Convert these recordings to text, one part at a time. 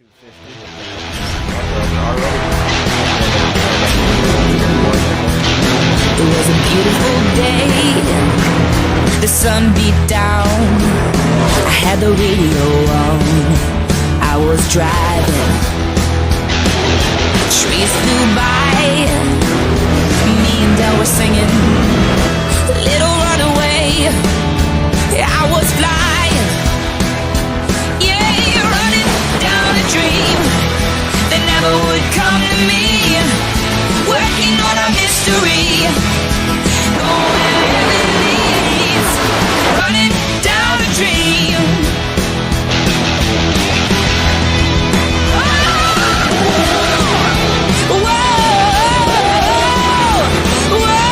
It was a beautiful day, the sun beat down, I had the radio on, I was driving, trees flew by, me and Del were singing, little runaway, I was flying, yeah, running down a dream that never would come to me, working on a mystery, going where it leads, running down a dream. Whoa, whoa, whoa.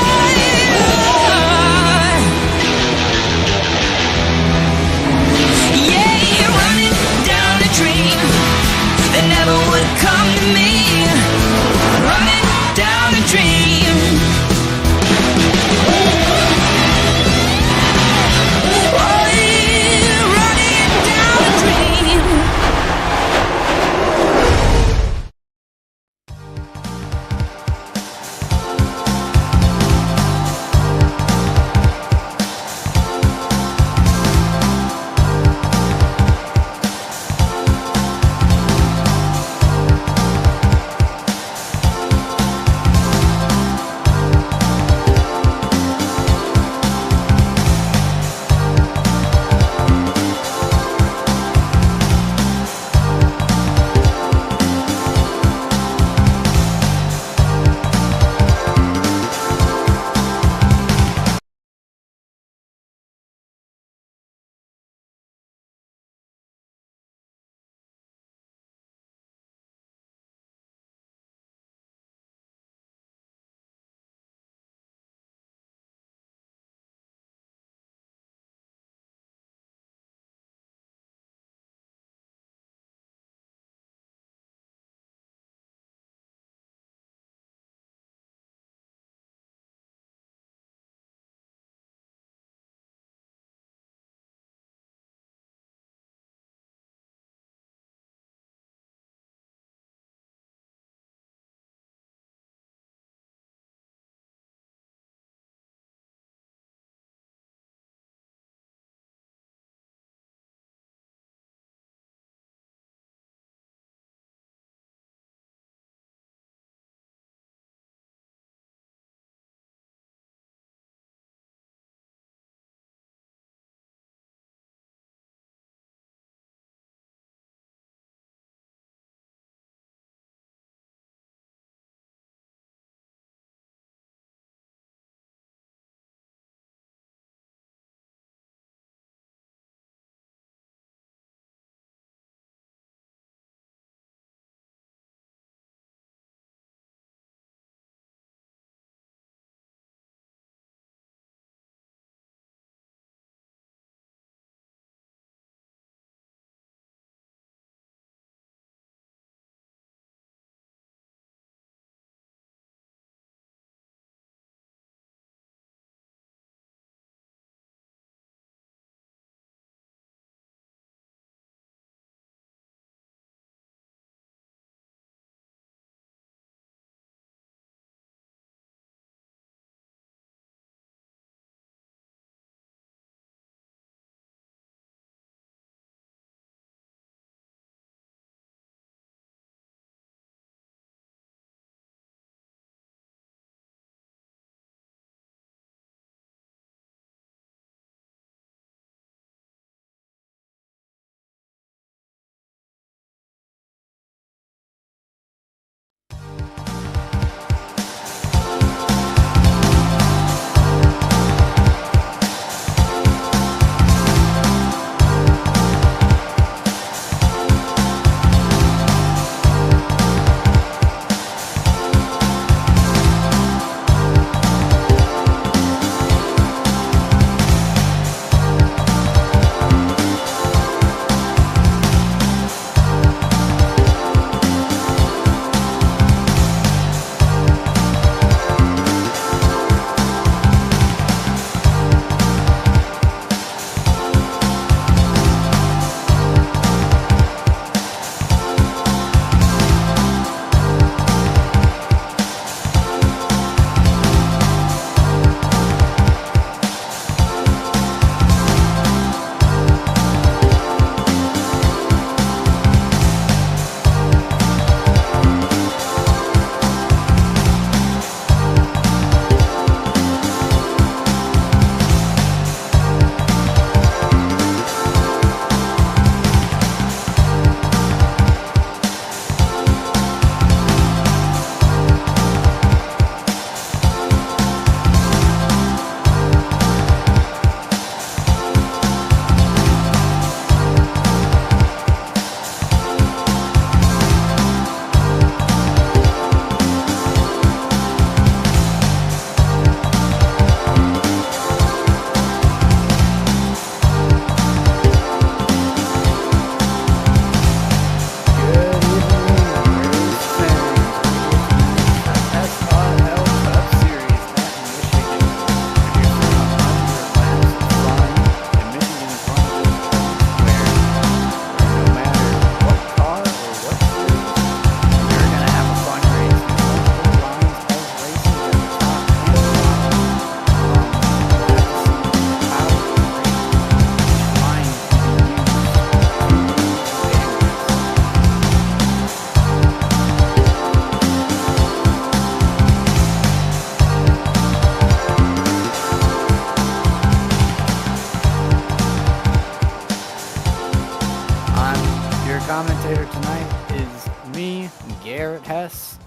line is me, Garrett Hess.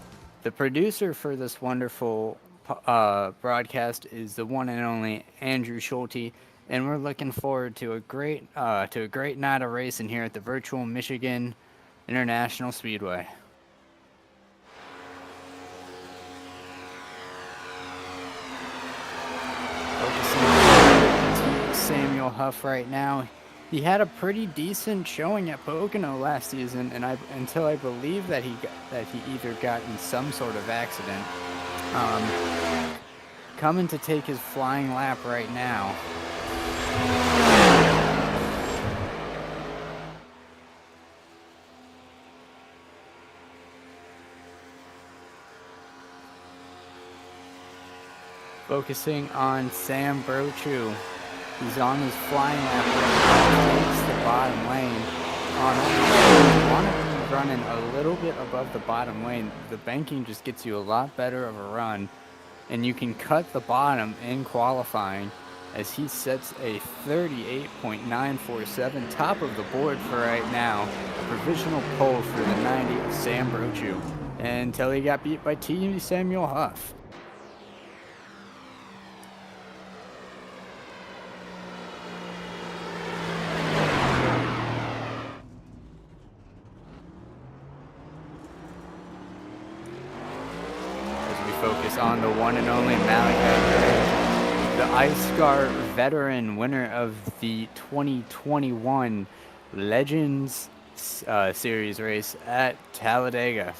The producer for this wonderful broadcast is the one and only Andrew Schulte, and we're looking forward to a great night of racing here at the virtual Michigan International Speedway. Focusing on Samuel Huff right now. He had a pretty decent showing at Pocono last season, and until I believe that he either got in some sort of accident. Coming to take his flying lap right now. Focusing on Sam Brochu. He's on his flying lap right now, takes the bottom lane. You want to be running a little bit above the bottom lane. The banking just gets you a lot better of a run, and you can cut the bottom in qualifying as he sets a 38.947 top of the board for right now. A provisional pole for the 90 of Sam Brochu until he got beat by T. Samuel Huff. Focus on the one and only Malachi, the iScar veteran winner of the 2021 Legends Series race at Talladega.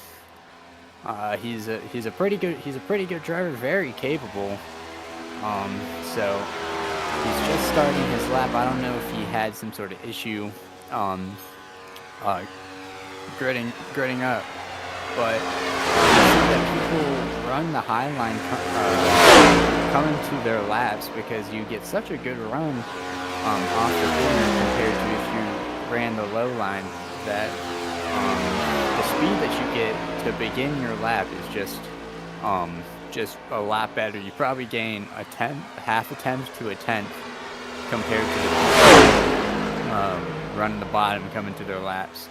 He's a pretty good driver, very capable. So he's just starting his lap. I don't know if he had some sort of issue gridding up, but people run the high line coming to their laps because you get such a good run off the corner compared to if you ran the low line, that the speed that you get to begin your lap is just a lot better. You probably gain half a tenth to a tenth compared to the running the bottom coming to their laps.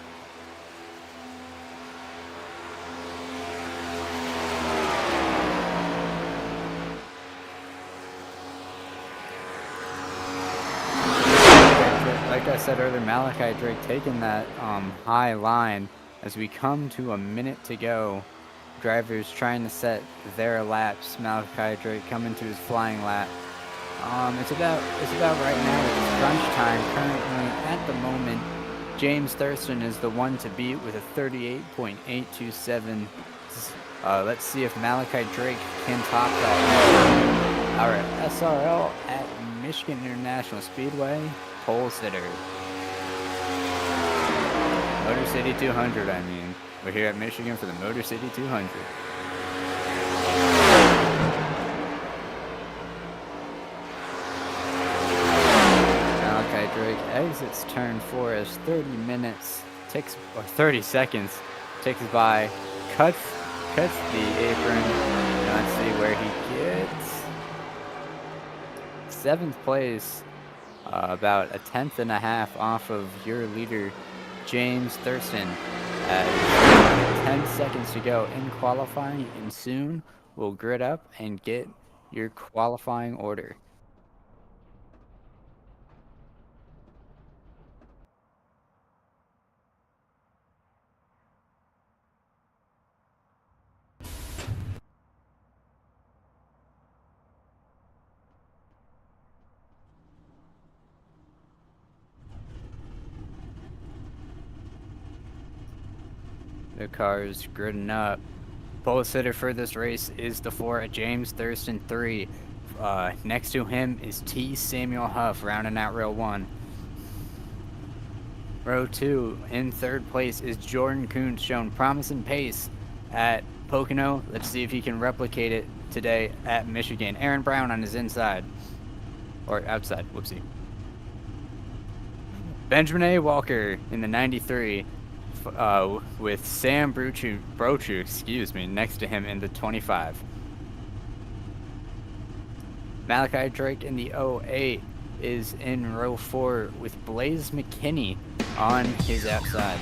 Like I said earlier, Malachi Drake taking that high line as we come to a minute to go. Drivers trying to set their laps. Malachi Drake coming to his flying lap. It's about right now. It's crunch time currently at the moment. James Thurston is the one to beat with a 38.827. Let's see if Malachi Drake can top that. All right, SRL at Michigan International Speedway. Pole sitter. Motor City 200, I mean. We're here at Michigan for the Motor City 200. Malachi Drake exits turn 4 as 30 seconds ticks by, cuts the apron. Let's see where he gets. 7th place. About a tenth and a half off of your leader, James Thurston. 10 seconds to go in qualifying, and soon we'll grid up and get your qualifying order. The cars gridding up. Pole sitter for this race is the 4 at James Thurston 3. Next to him is T. Samuel Huff rounding out row 1. Row 2 in 3rd place is Jordan Kuhn, showing promising pace at Pocono. Let's see if he can replicate it today at Michigan. Aaron Brown on his inside. Or outside, whoopsie. Benjamin A. Walker in the 93. With Sam Brochu, next to him in the 25. Malachi Drake in the 08 is in row 4 with Blaze McKinney on his outside.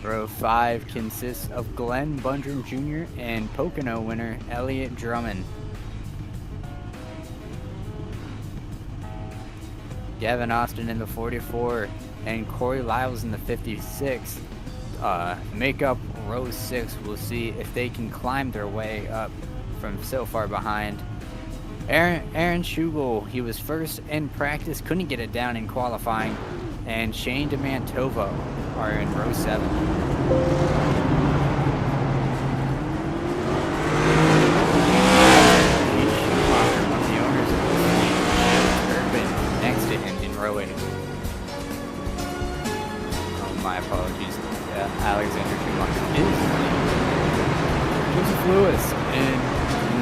Row 5 consists of Glenn Bundren Jr. and Pocono winner Elliott Drummond. Gavin Austin in the 44 and Corey Lyles in the 56 make up row 6. We'll see if they can climb their way up from so far behind. Aaron Schugel, he was first in practice, couldn't get it down in qualifying, and Shane DeMantovo are in row 7. Alexander Schumacher is Joseph Lewis in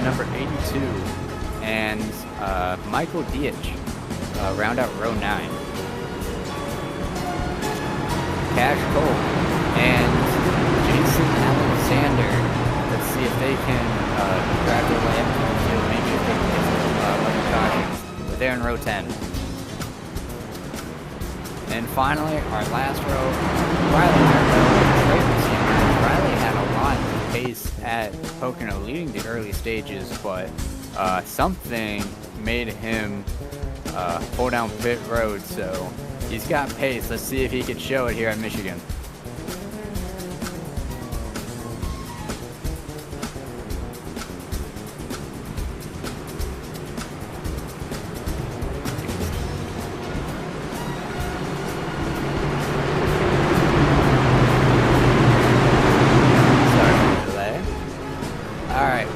number 82, and Michael Dietz round out row 9. Cash Cole and Jason Alexander. Let's see if they can grab their way up to the field. Maybe if they can get some lucky cautions. But they're in row 10. And finally, our last row, Riley had a lot of pace at Pocono leading the early stages, but something made him pull down pit road, so he's got pace. Let's see if he could show it here at Michigan.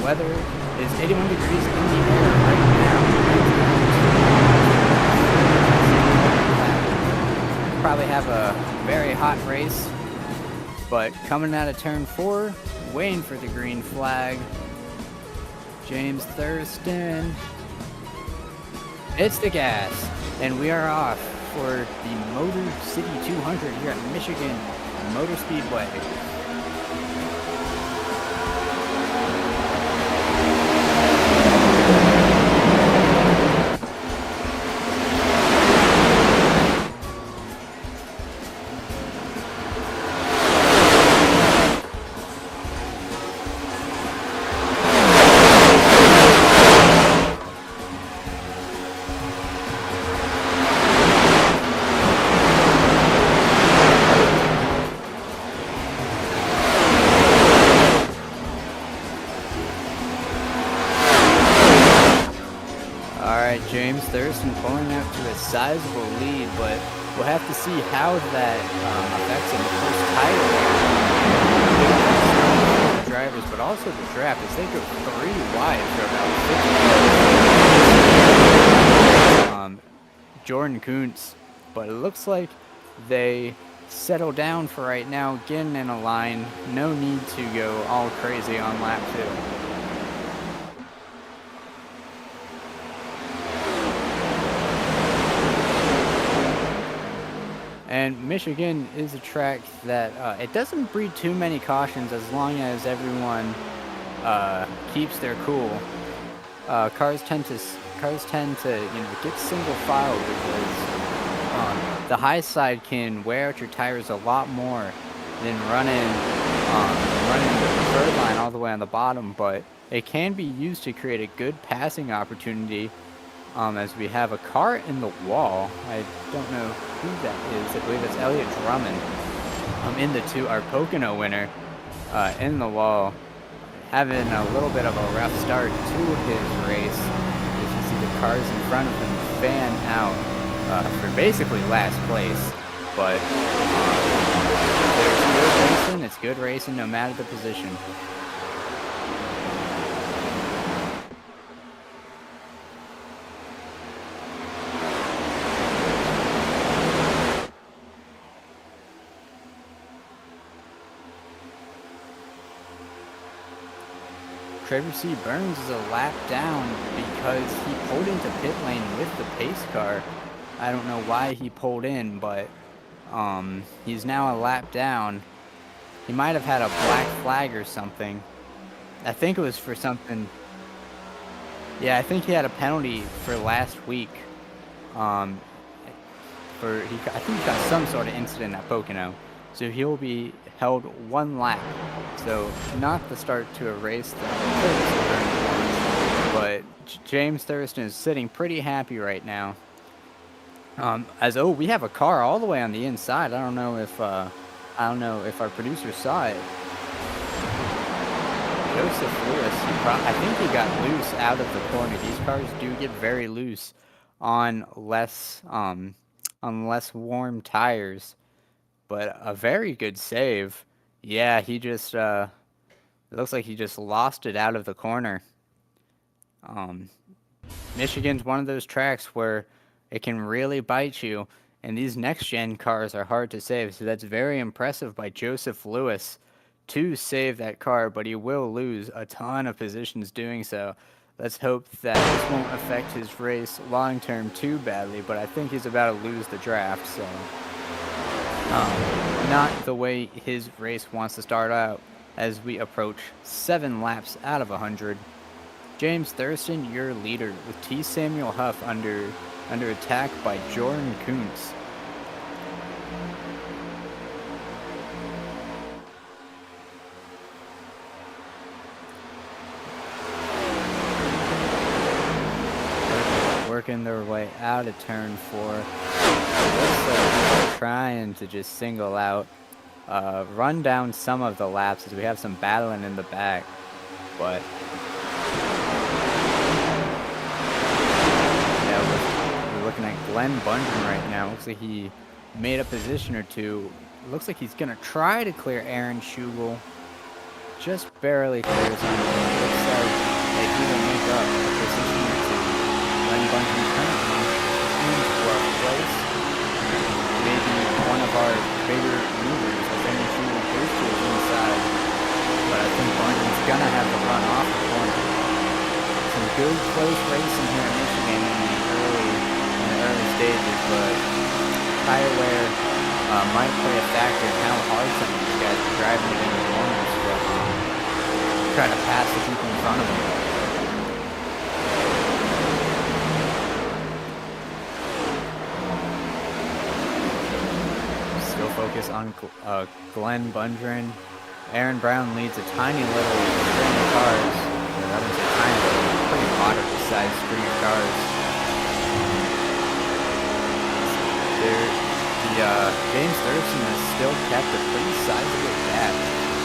Weather is 81 degrees in the air right now. Probably have a very hot race, but coming out of turn 4, waiting for the green flag, James Thurston. It's the gas, and we are off for the Motor City 200 here at Michigan Motor Speedway. James Thurston pulling out to a sizable lead, but we'll have to see how that affects him. The first tire the drivers, but also the trap as they go 3 wide for about 50. Jordan Kuntz, but it looks like they settle down for right now, getting in a line. No need to go all crazy on lap 2. And Michigan is a track that it doesn't breed too many cautions as long as everyone keeps their cool. Cars tend to get single file because the high side can wear out your tires a lot more than running the third line all the way on the bottom. But it can be used to create a good passing opportunity. As we have a car in the wall. I don't know who that is. I believe it's Elliott Drummond. In the 2, our Pocono winner in the wall, having a little bit of a rough start to his race. As you see the cars in front of him fan out for basically last place. But there's good racing. It's good racing no matter the position. Trevor C. Burns is a lap down because he pulled into pit lane with the pace car. I don't know why he pulled in, but he's now a lap down. He might have had a black flag or something. I think it was for something. Yeah, I think he had a penalty for last week. I think he got some sort of incident at Pocono. so he'll be held 1 lap. So not the start to a race that but James Thurston is sitting pretty happy right now. We have a car all the way on the inside. I don't know if our producer saw it. Joseph Lewis, I think he got loose out of the corner. These cars do get very loose on less warm tires, but a very good save. Yeah, he just it looks like he just lost it out of the corner. Michigan's one of those tracks where it can really bite you, and these next-gen cars are hard to save, so that's very impressive by Joseph Lewis to save that car, but he will lose a ton of positions doing so. Let's hope that this won't affect his race long-term too badly, but I think he's about to lose the draft, so not the way his race wants to start out as we approach 7 laps out of 100. James Thurston, your leader, with T. Samuel Huff under attack by Jordan Kuntz. Working their way out of turn 4. Looks like they're trying to just single out, run down some of the laps as we have some battling in the back, but we're looking at Glenn Bundren right now. Looks like he made a position or two. Looks like he's gonna try to clear Aaron Schugel. Just barely clears him. Looks like they will make up a position or two. Glenn Bundren currently in 12th place. Maybe one of our bigger movers as Aaron Schugel goes to his inside. But I think Bundren's gonna have to run off the corner. Some good close racing here in Michigan in the early stages, but tire wear might play a factor in how hard some of these guys are driving it in the corners to try to pass the people in front of them. Still focus on Glenn Bundren. Aaron Brown leads a tiny little string of cars. I wouldn't say tiny, but pretty moderate-sized string of cars. James Thurston has still kept a pretty sizable gap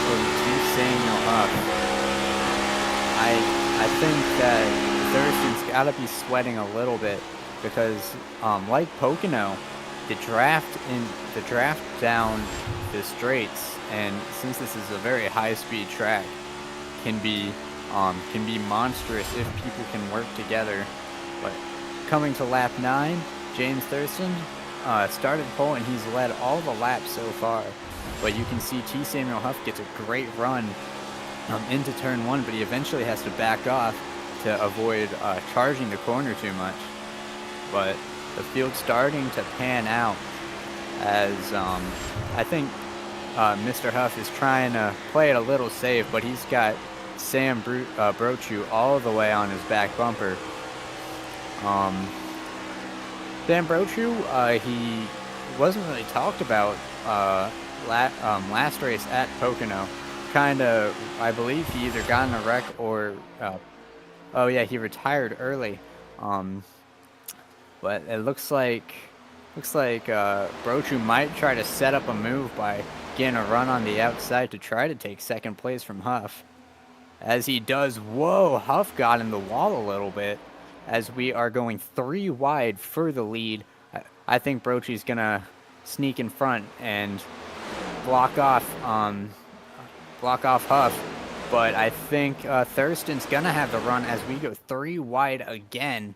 over to Samuel Huff. I think that Thurston's got to be sweating a little bit because, like Pocono, the draft down the straights, and since this is a very high-speed track, can be monstrous if people can work together. But coming to lap 9, James Thurston started pole, and he's led all the laps so far. But you can see T. Samuel Huff gets a great run into turn 1, but he eventually has to back off to avoid charging the corner too much. But the field's starting to pan out as I think Mr. Huff is trying to play it a little safe, but he's got Sam Brochu all the way on his back bumper. Sam Brochu, he wasn't really talked about last race at Pocono. I believe he either got in a wreck or, oh yeah, he retired early. But it looks like Brochu might try to set up a move by getting a run on the outside to try to take second place from Huff. As he does, whoa, Huff got in the wall a little bit as we are going 3 wide for the lead. I think Brochu's gonna sneak in front and block off Huff, but I think Thurston's gonna have the run as we go 3 wide again.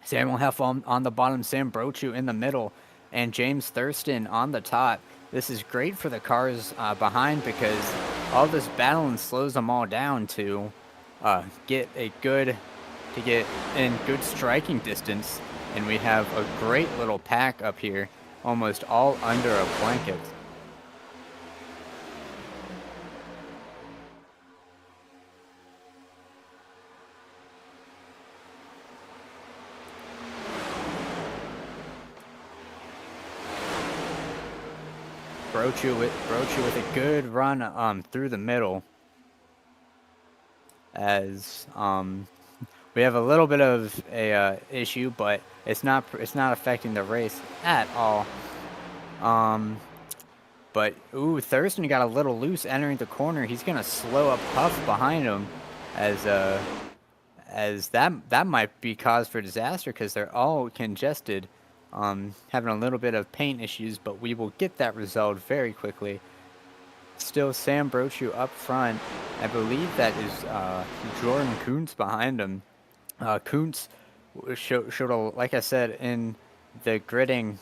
Samuel Huff on the bottom, Sam Brochu in the middle, and James Thurston on the top. This is great for the cars behind because all this battling slows them all down to get in good striking distance, and we have a great little pack up here, almost all under a blanket. Brochu with a good run through the middle, as we have a little bit of a issue, but it's not affecting the race at all. But ooh, Thurston got a little loose entering the corner. He's gonna slow up Huff behind him, as that might be cause for disaster because they're all congested, having a little bit of paint issues. But we will get that resolved very quickly. Still Sam Brochu up front. I believe that is Jordan Kuntz behind him. Kuntz showed like I said in the gridding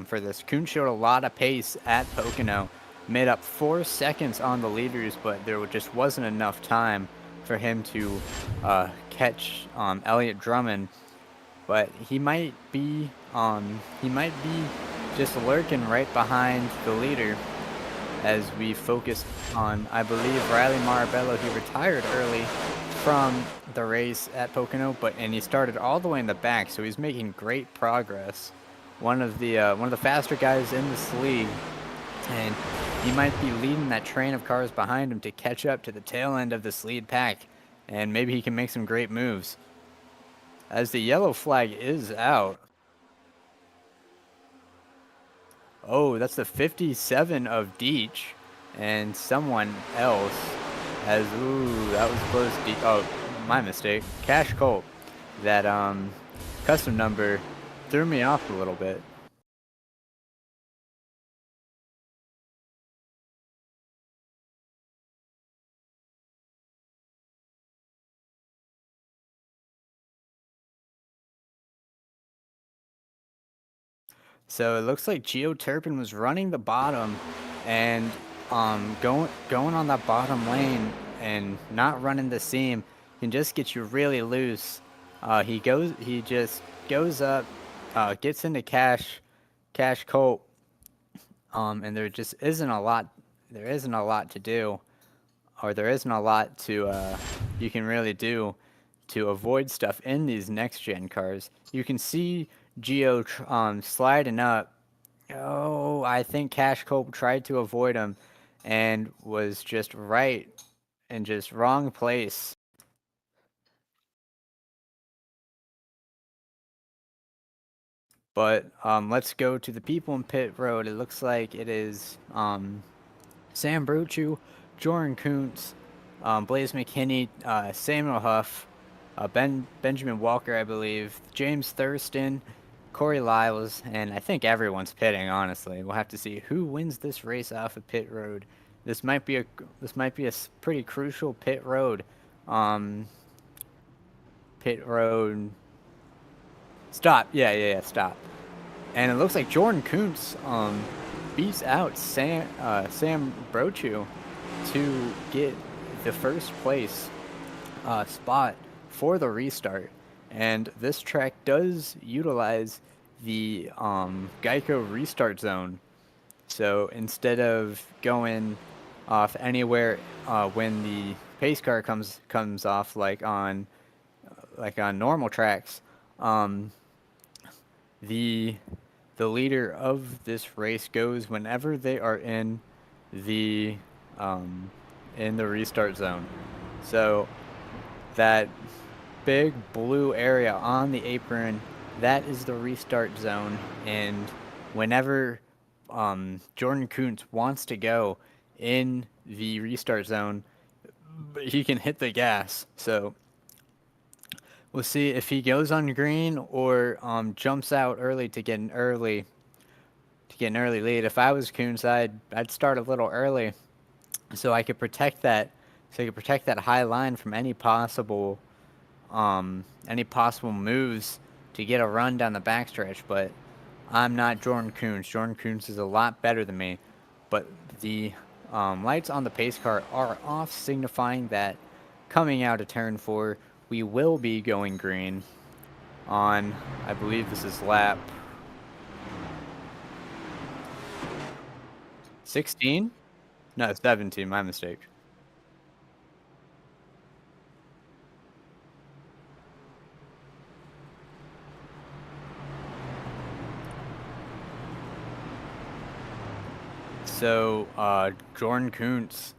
for this, Kuntz showed a lot of pace at Pocono. Made up 4 seconds on the leaders, but there just wasn't enough time for him to catch Elliott Drummond. But he might be just lurking right behind the leader, as we focus on, I believe, Riley Marabello. He retired early from the race at Pocono, and he started all the way in the back, so he's making great progress. One of the faster guys in this league, and he might be leading that train of cars behind him to catch up to the tail end of this lead pack, and maybe he can make some great moves. As the yellow flag is out. Oh, that's the 57 of Deech and someone else. Ooh, that was close. Oh, my mistake. Cash Colt. That custom number threw me off a little bit. So it looks like Geo Turpin was running the bottom and going on that bottom lane and not running the seam can just get you really loose. He just goes up, gets into Cash Colt, and there just isn't a lot. There isn't a lot to do, or there isn't a lot to you can really do to avoid stuff in these next gen cars. You can see Geo sliding up. Oh, I think Cash Colt tried to avoid him and was just right in just wrong place. But let's go to the people in pit road. It looks like it is Sam Brochu, Jordan Kuntz, Blaze McKinney, Samuel Huff, Benjamin Walker, I believe, James Thurston, Corey Lyles, and I think everyone's pitting. Honestly, we'll have to see who wins this race off of pit road. This might be a pretty crucial pit road. Pit road. Stop. Yeah. Stop. And it looks like Jordan Kuntz beats out Sam Brochu to get the first place spot for the restart. And this track does utilize the Geico restart zone. So instead of going off anywhere when the pace car comes off like on normal tracks, the leader of this race goes whenever they are in the restart zone. So that big blue area on the apron, that is the restart zone, and whenever Jordan Kuntz wants to go in the restart zone, he can hit the gas. So we'll see if he goes on green or jumps out early to get an early lead. If I was Kuntz, I'd start a little early so I could protect that high line from any possible moves to get a run down the backstretch. But I'm not Jordan Kuntz. Jordan Kuntz is a lot better than me. But the lights on the pace car are off, signifying that coming out of turn 4, we will be going green on, I believe this is lap 16? No, 17, my mistake. So Jordan Kuntz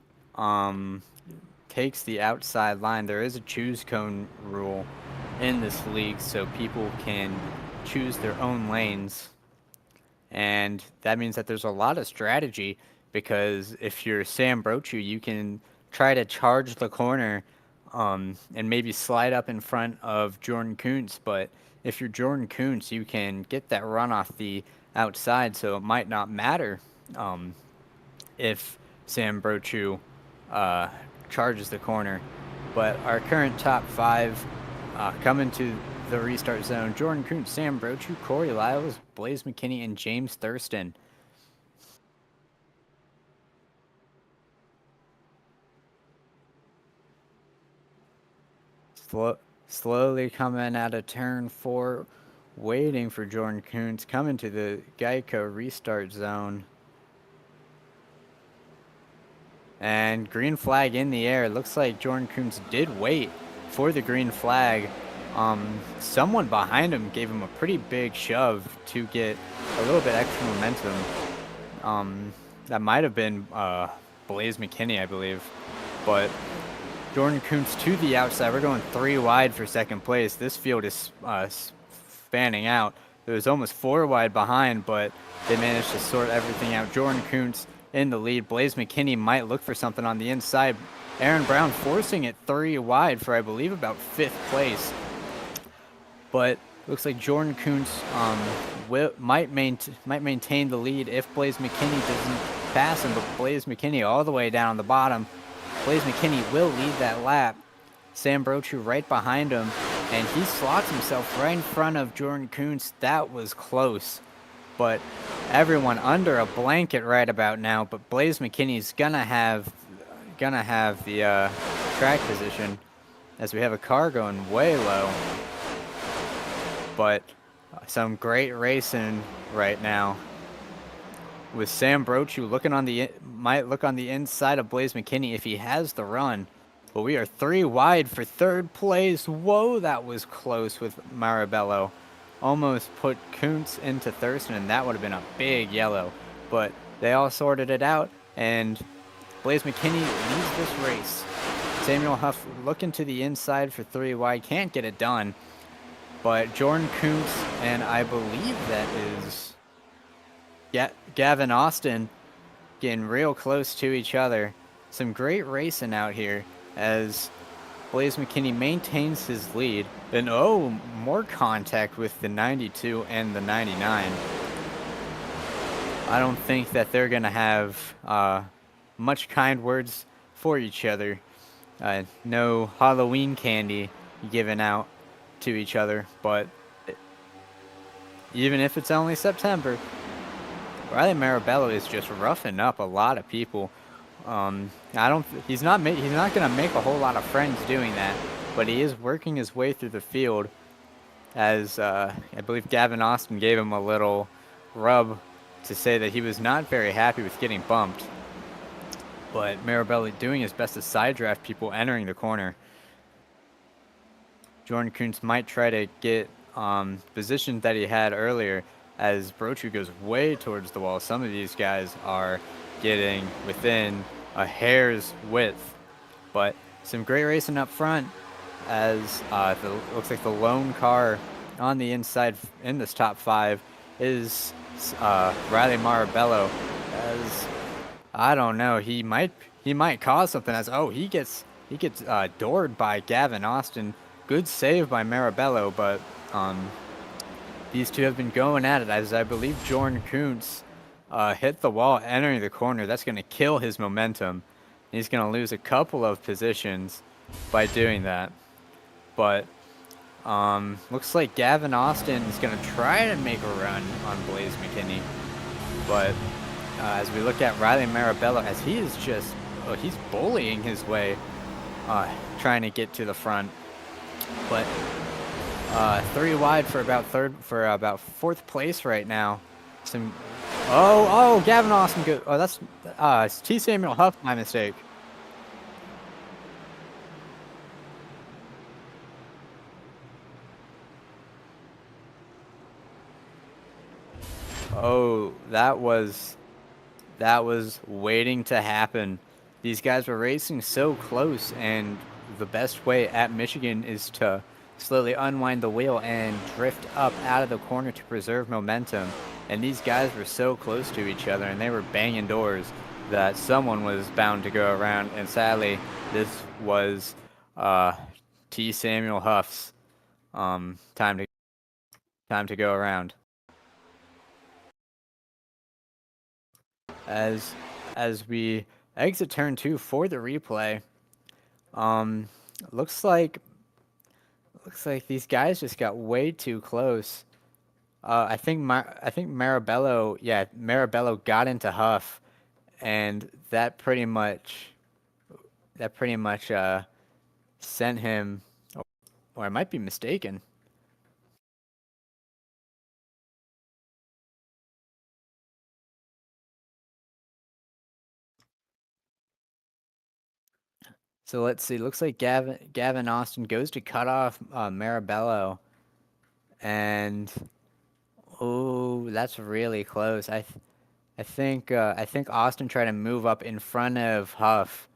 takes the outside line. There is a choose cone rule in this league, so people can choose their own lanes. And that means that there's a lot of strategy, because if you're Sam Brochu, you can try to charge the corner and maybe slide up in front of Jordan Kuntz. But if you're Jordan Kuntz, you can get that run off the outside, so it might not matter if Sam Brochu charges the corner. But our current top five coming to the restart zone: Jordan Kuntz, Sam Brochu, Corey Lyles, Blaze McKinney, and James Thurston. Slowly coming out of turn 4, waiting for Jordan Kuntz, coming to the Geico restart zone. And green flag in the air. Looks like Jordan Kuntz did wait for the green flag. Someone behind him gave him a pretty big shove to get a little bit extra momentum. That might have been Blaze McKinney, I believe. But Jordan Kuntz to the outside. We're going 3 wide for second place. This field is spanning out. It was almost 4 wide behind, but they managed to sort everything out. Jordan Kuntz in the lead. Blaze McKinney might look for something on the inside. Aaron Brown forcing it 3 wide for, I believe, about 5th place. But looks like Jordan Kuntz might maintain the lead if Blaze McKinney doesn't pass him. But Blaze McKinney all the way down on the bottom. Blaze McKinney will lead that lap. Sam Brochu right behind him, and he slots himself right in front of Jordan Kuntz. That was close, but everyone under a blanket right about now. But Blaze McKinney's gonna have the track position, as we have a car going way low. But some great racing right now, with Sam Brochu might look on the inside of Blaze McKinney if he has the run. But we are 3 wide for 3rd place. Whoa, that was close with Marabello. Almost put Kuntz into Thurston, and that would have been a big yellow. But they all sorted it out, and Blaze McKinney leads this race. Samuel Huff looking to the inside for 3 wide. Can't get it done. But Jordan Kuntz and I believe that is Gavin Austin getting real close to each other. Some great racing out here as Blaze McKinney maintains his lead. And more contact with the 92 and the 99. I don't think that they're going to have much kind words for each other. No Halloween candy given out to each other, but even if it's only September, Riley Marabello is just roughing up a lot of people. He's not going to make a whole lot of friends doing that, but he is working his way through the field, as I believe Gavin Austin gave him a little rub to say that he was not very happy with getting bumped. But Marabello doing his best to side draft people entering the corner. Jordan Kuntz might try to get position that he had earlier, as Brochu goes way towards the wall. Some of these guys are getting within a hair's width. But some great racing up front, as looks like the lone car on the inside in this top 5 is Riley Marabello. As I don't know, he might cause something, as he gets doored by Gavin Austin. Good save by Marabello, but these two have been going at it, as I believe Jordan Kuntz hit the wall entering the corner. That's going to kill his momentum. He's going to lose a couple of positions by doing that. But looks like Gavin Austin is going to try to make a run on Blaze McKinney. But as we look at Riley Marabello, as he is just he's bullying his way, trying to get to the front. But 3 wide for about 4th place right now. Gavin Austin go. That's it's T. Samuel Huff. My mistake. That that was waiting to happen. These guys were racing so close, and the best way at Michigan is to slowly unwind the wheel and drift up out of the corner to preserve momentum. And these guys were so close to each other, and they were banging doors, that someone was bound to go around. And sadly, this was T. Samuel Huff's time to go around. As we exit turn 2 for the replay, looks like these guys just got way too close. I think Marabello got into Huff, and that pretty much sent him, or I might be mistaken. So let's see. Looks like Gavin Austin goes to cut off Marabello, and oh, that's really close. I think Austin tried to move up in front of Huff,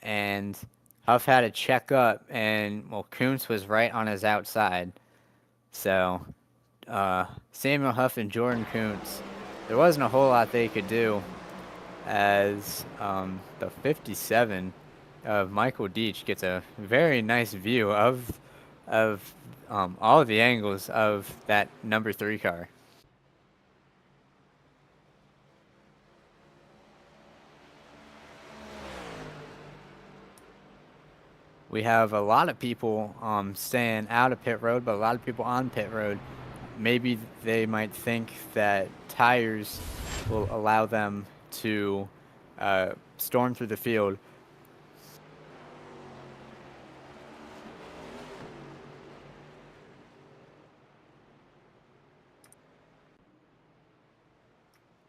and Huff had to check up, and well, Kuntz was right on his outside. So Samuel Huff and Jordan Kuntz, there wasn't a whole lot they could do, as the 57 of Michael Deach gets a very nice view of all of the angles of that number 3 car. We have a lot of people staying out of pit road, but a lot of people on pit road. Maybe they might think that tires will allow them to storm through the field.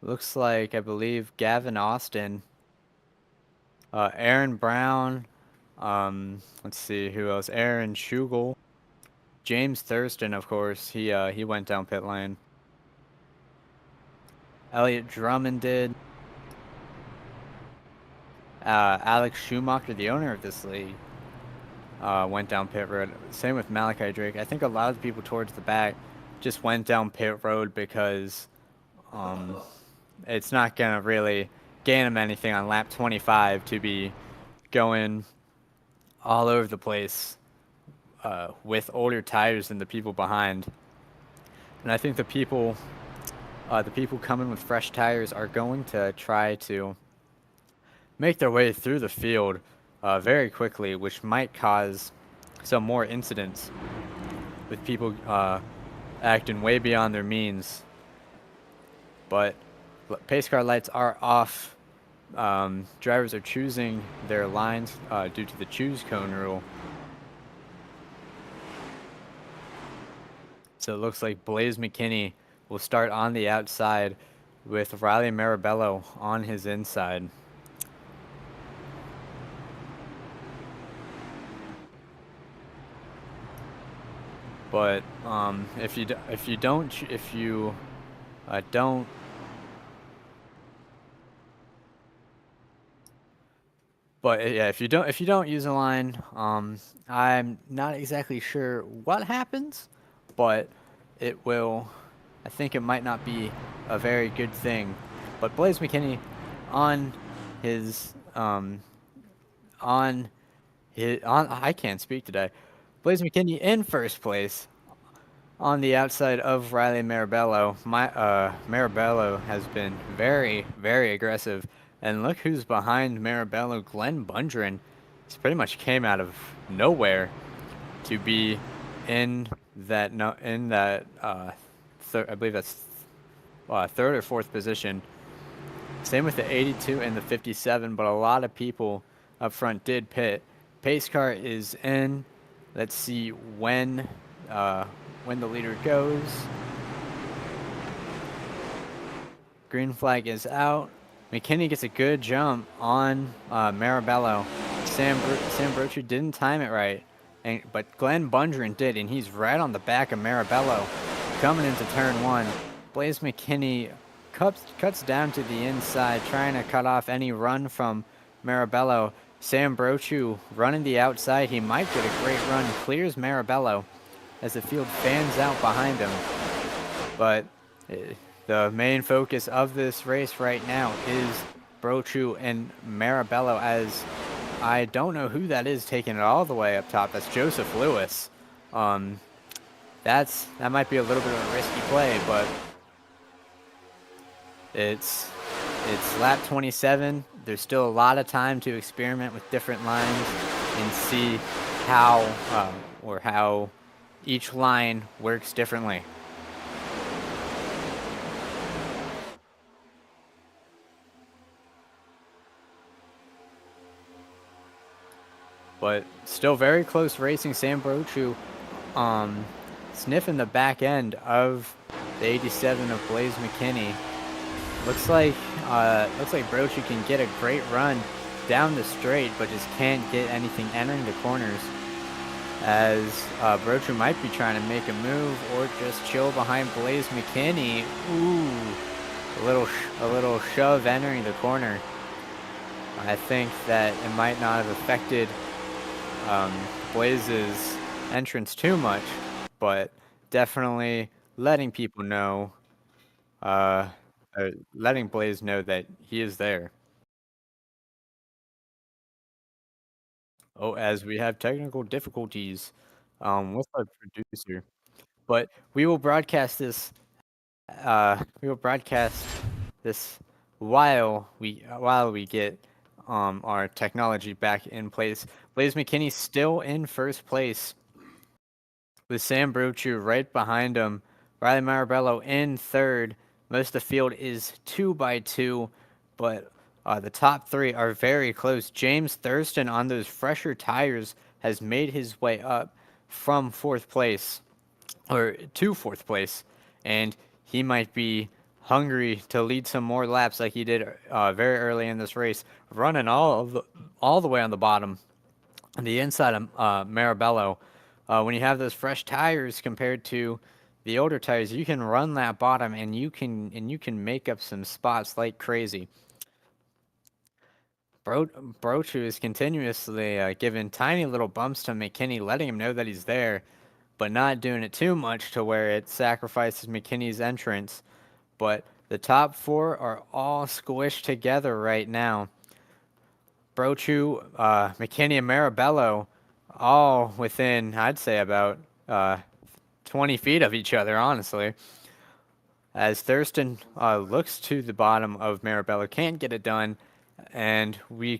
Looks like, I believe, Gavin Austin, Aaron Brown, let's see who else, Aaron Schugel, James Thurston, of course, he went down pit lane. Elliott Drummond did. Alex Schumacher, the owner of this league, went down pit road. Same with Malachi Drake. I think a lot of people towards the back just went down pit road because it's not going to really gain them anything on lap 25 to be going all over the place with older tires than the people behind. And I think the people coming with fresh tires are going to try to make their way through the field very quickly, which might cause some more incidents with people acting way beyond their means. But pace car lights are off. Drivers are choosing their lines due to the choose cone rule. So it looks like Blaze McKinney will start on the outside with Riley Marabello on his inside. But if you don't use a line, I'm not exactly sure what happens, but it will. I think it might not be a very good thing. But Blaze McKinney on I can't speak today. Blaze McKinney in first place on the outside of Riley Marabello. Marabello has been very, very aggressive. And look who's behind Marabello. Glenn Bundren. He's pretty much came out of nowhere to be in that I believe that's third or fourth position. Same with the 82 and the 57, but a lot of people up front did pit. Pace car is in. Let's see when the leader goes. Green flag is out. McKinney gets a good jump on Marabello. Sam Brochu didn't time it right, but Glenn Bundren did, and he's right on the back of Marabello coming into turn 1. Blaze McKinney cuts down to the inside, trying to cut off any run from Marabello. Sam Brochu running the outside. He might get a great run. Clears Marabello as the field fans out behind him. But the main focus of this race right now is Brochu and Marabello, as I don't know who that is taking it all the way up top. That's Joseph Lewis. That might be a little bit of a risky play, but it's lap 27. There's still a lot of time to experiment with different lines and see how each line works differently. But still very close racing. Sam Brochu sniffing the back end of the 87 of Blaze McKinney. Looks like Brochu can get a great run down the straight, but just can't get anything entering the corners, as Brochu might be trying to make a move or just chill behind Blaze McKinney. Ooh, a little shove entering the corner. I think that it might not have affected Blaze's entrance too much, but definitely letting people know, letting Blaze know that he is there. Oh, as we have technical difficulties with our producer, but we will broadcast this. We will broadcast this while we get our technology back in place. Blaze McKinney still in first place, with Sam Brochu right behind him. Riley Marabello in third. Most of the field is 2 by 2, but the top three are very close. James Thurston on those fresher tires has made his way up from fourth place, or to fourth place, and he might be hungry to lead some more laps like he did very early in this race, running all the way on the bottom, on the inside of Marabello. When you have those fresh tires compared to the older tires, you can run that bottom and you can make up some spots like crazy. Brochu is continuously giving tiny little bumps to McKinney, letting him know that he's there, but not doing it too much to where it sacrifices McKinney's entrance. But the top four are all squished together right now. Brochu, McKinney, and Marabello all within, I'd say, about 20 feet of each other, honestly. As Thurston looks to the bottom of Marabello, can't get it done, and we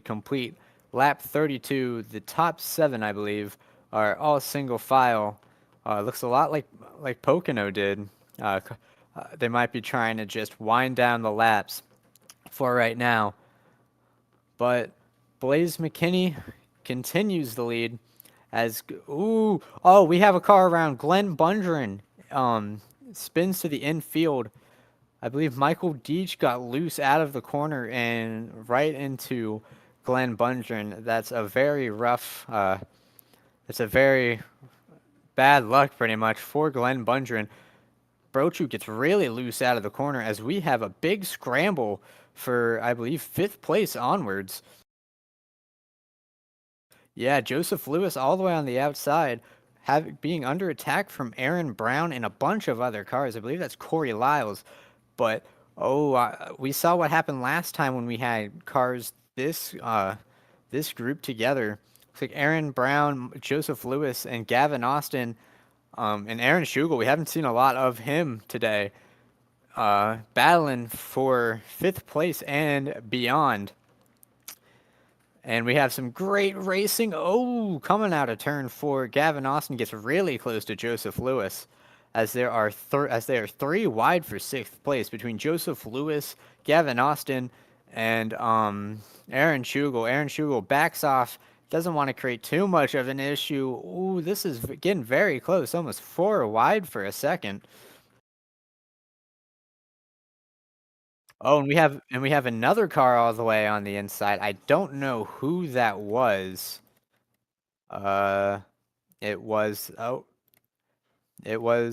complete lap 32. The top 7, I believe, are all single file. Looks a lot like Pocono did. They might be trying to just wind down the laps for right now. But Blaze McKinney continues the lead as, we have a car around. Glenn Bundren spins to the infield. I believe Michael Deach got loose out of the corner and right into Glenn Bundren. That's a very rough, it's a very bad luck pretty much for Glenn Bundren. Brochu gets really loose out of the corner as we have a big scramble for, I believe, 5th place onwards. Yeah, Joseph Lewis all the way on the outside, being under attack from Aaron Brown and a bunch of other cars. I believe that's Corey Lyles. But, we saw what happened last time when we had cars this group together. Looks like Aaron Brown, Joseph Lewis, and Gavin Austin, and Aaron Schugel. We haven't seen a lot of him today, battling for 5th place and beyond. And we have some great racing. Coming out of turn 4, Gavin Austin gets really close to Joseph Lewis, as they are 3 wide for 6th place between Joseph Lewis, Gavin Austin, and Aaron Schugel. Aaron Schugel backs off, doesn't want to create too much of an issue. This is getting very close, almost 4 wide for a second. And we have another car all the way on the inside. I don't know who that was. It was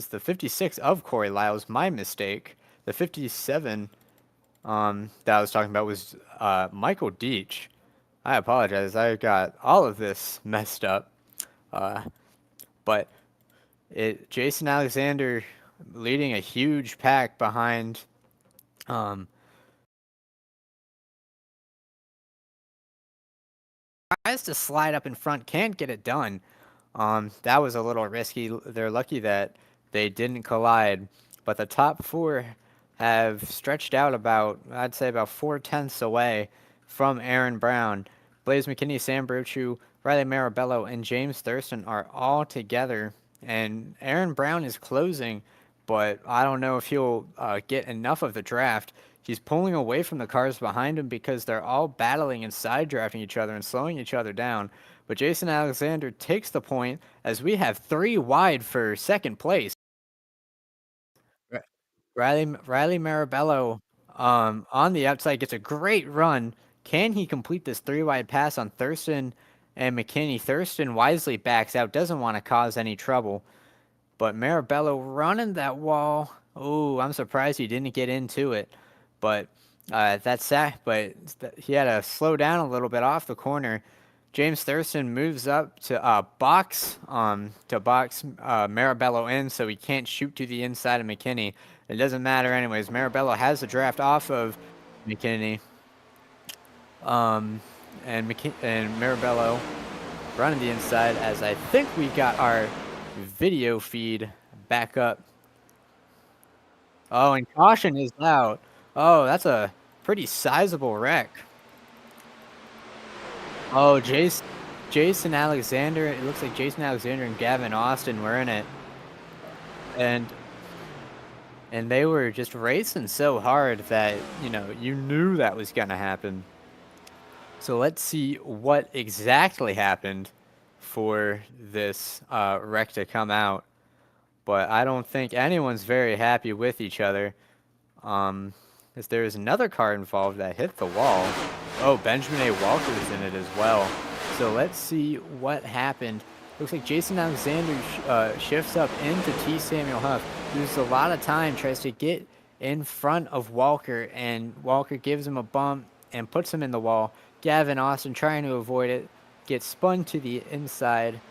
the 56 of Corey Lyles. My mistake. the 57 that I was talking about was Michael Deach. I apologize. I got all of this messed up. But Jason Alexander leading a huge pack behind tries to slide up in front, can't get it done. That was a little risky. They're lucky that they didn't collide. But the top four have stretched out about, I'd say, about 4/10 away from Aaron Brown. Blaze McKinney, Sam Brochu, Riley Marabello, and James Thurston are all together. And Aaron Brown is closing, but I don't know if he'll get enough of the draft. He's pulling away from the cars behind him because they're all battling and side drafting each other and slowing each other down. But Jason Alexander takes the point as we have 3 wide for second place. Ri- Riley Marabello on the outside gets a great run. Can he complete this 3 wide pass on Thurston and McKinney? Thurston wisely backs out, doesn't want to cause any trouble. But Marabello running that wall. Oh, I'm surprised he didn't get into it. But he had to slow down a little bit off the corner. James Thurston moves up to box Marabello in, so he can't shoot to the inside of McKinney. It doesn't matter anyways. Marabello has the draft off of McKinney. And Marabello running the inside as I think we got our video feed back up. Oh, and caution is out. Oh, that's a pretty sizable wreck. Oh, Jason Alexander. It looks like Jason Alexander and Gavin Austin were in it. And they were just racing so hard that, you knew that was going to happen. So let's see what exactly happened for this wreck to come out. But I don't think anyone's very happy with each other. As there is another car involved that hit the wall. Oh, Benjamin A. Walker's in it as well. So let's see what happened. Looks like Jason Alexander shifts up into T. Samuel Huff. Loses a lot of time, tries to get in front of Walker, and Walker gives him a bump and puts him in the wall. Gavin Austin trying to avoid it, gets spun to the inside.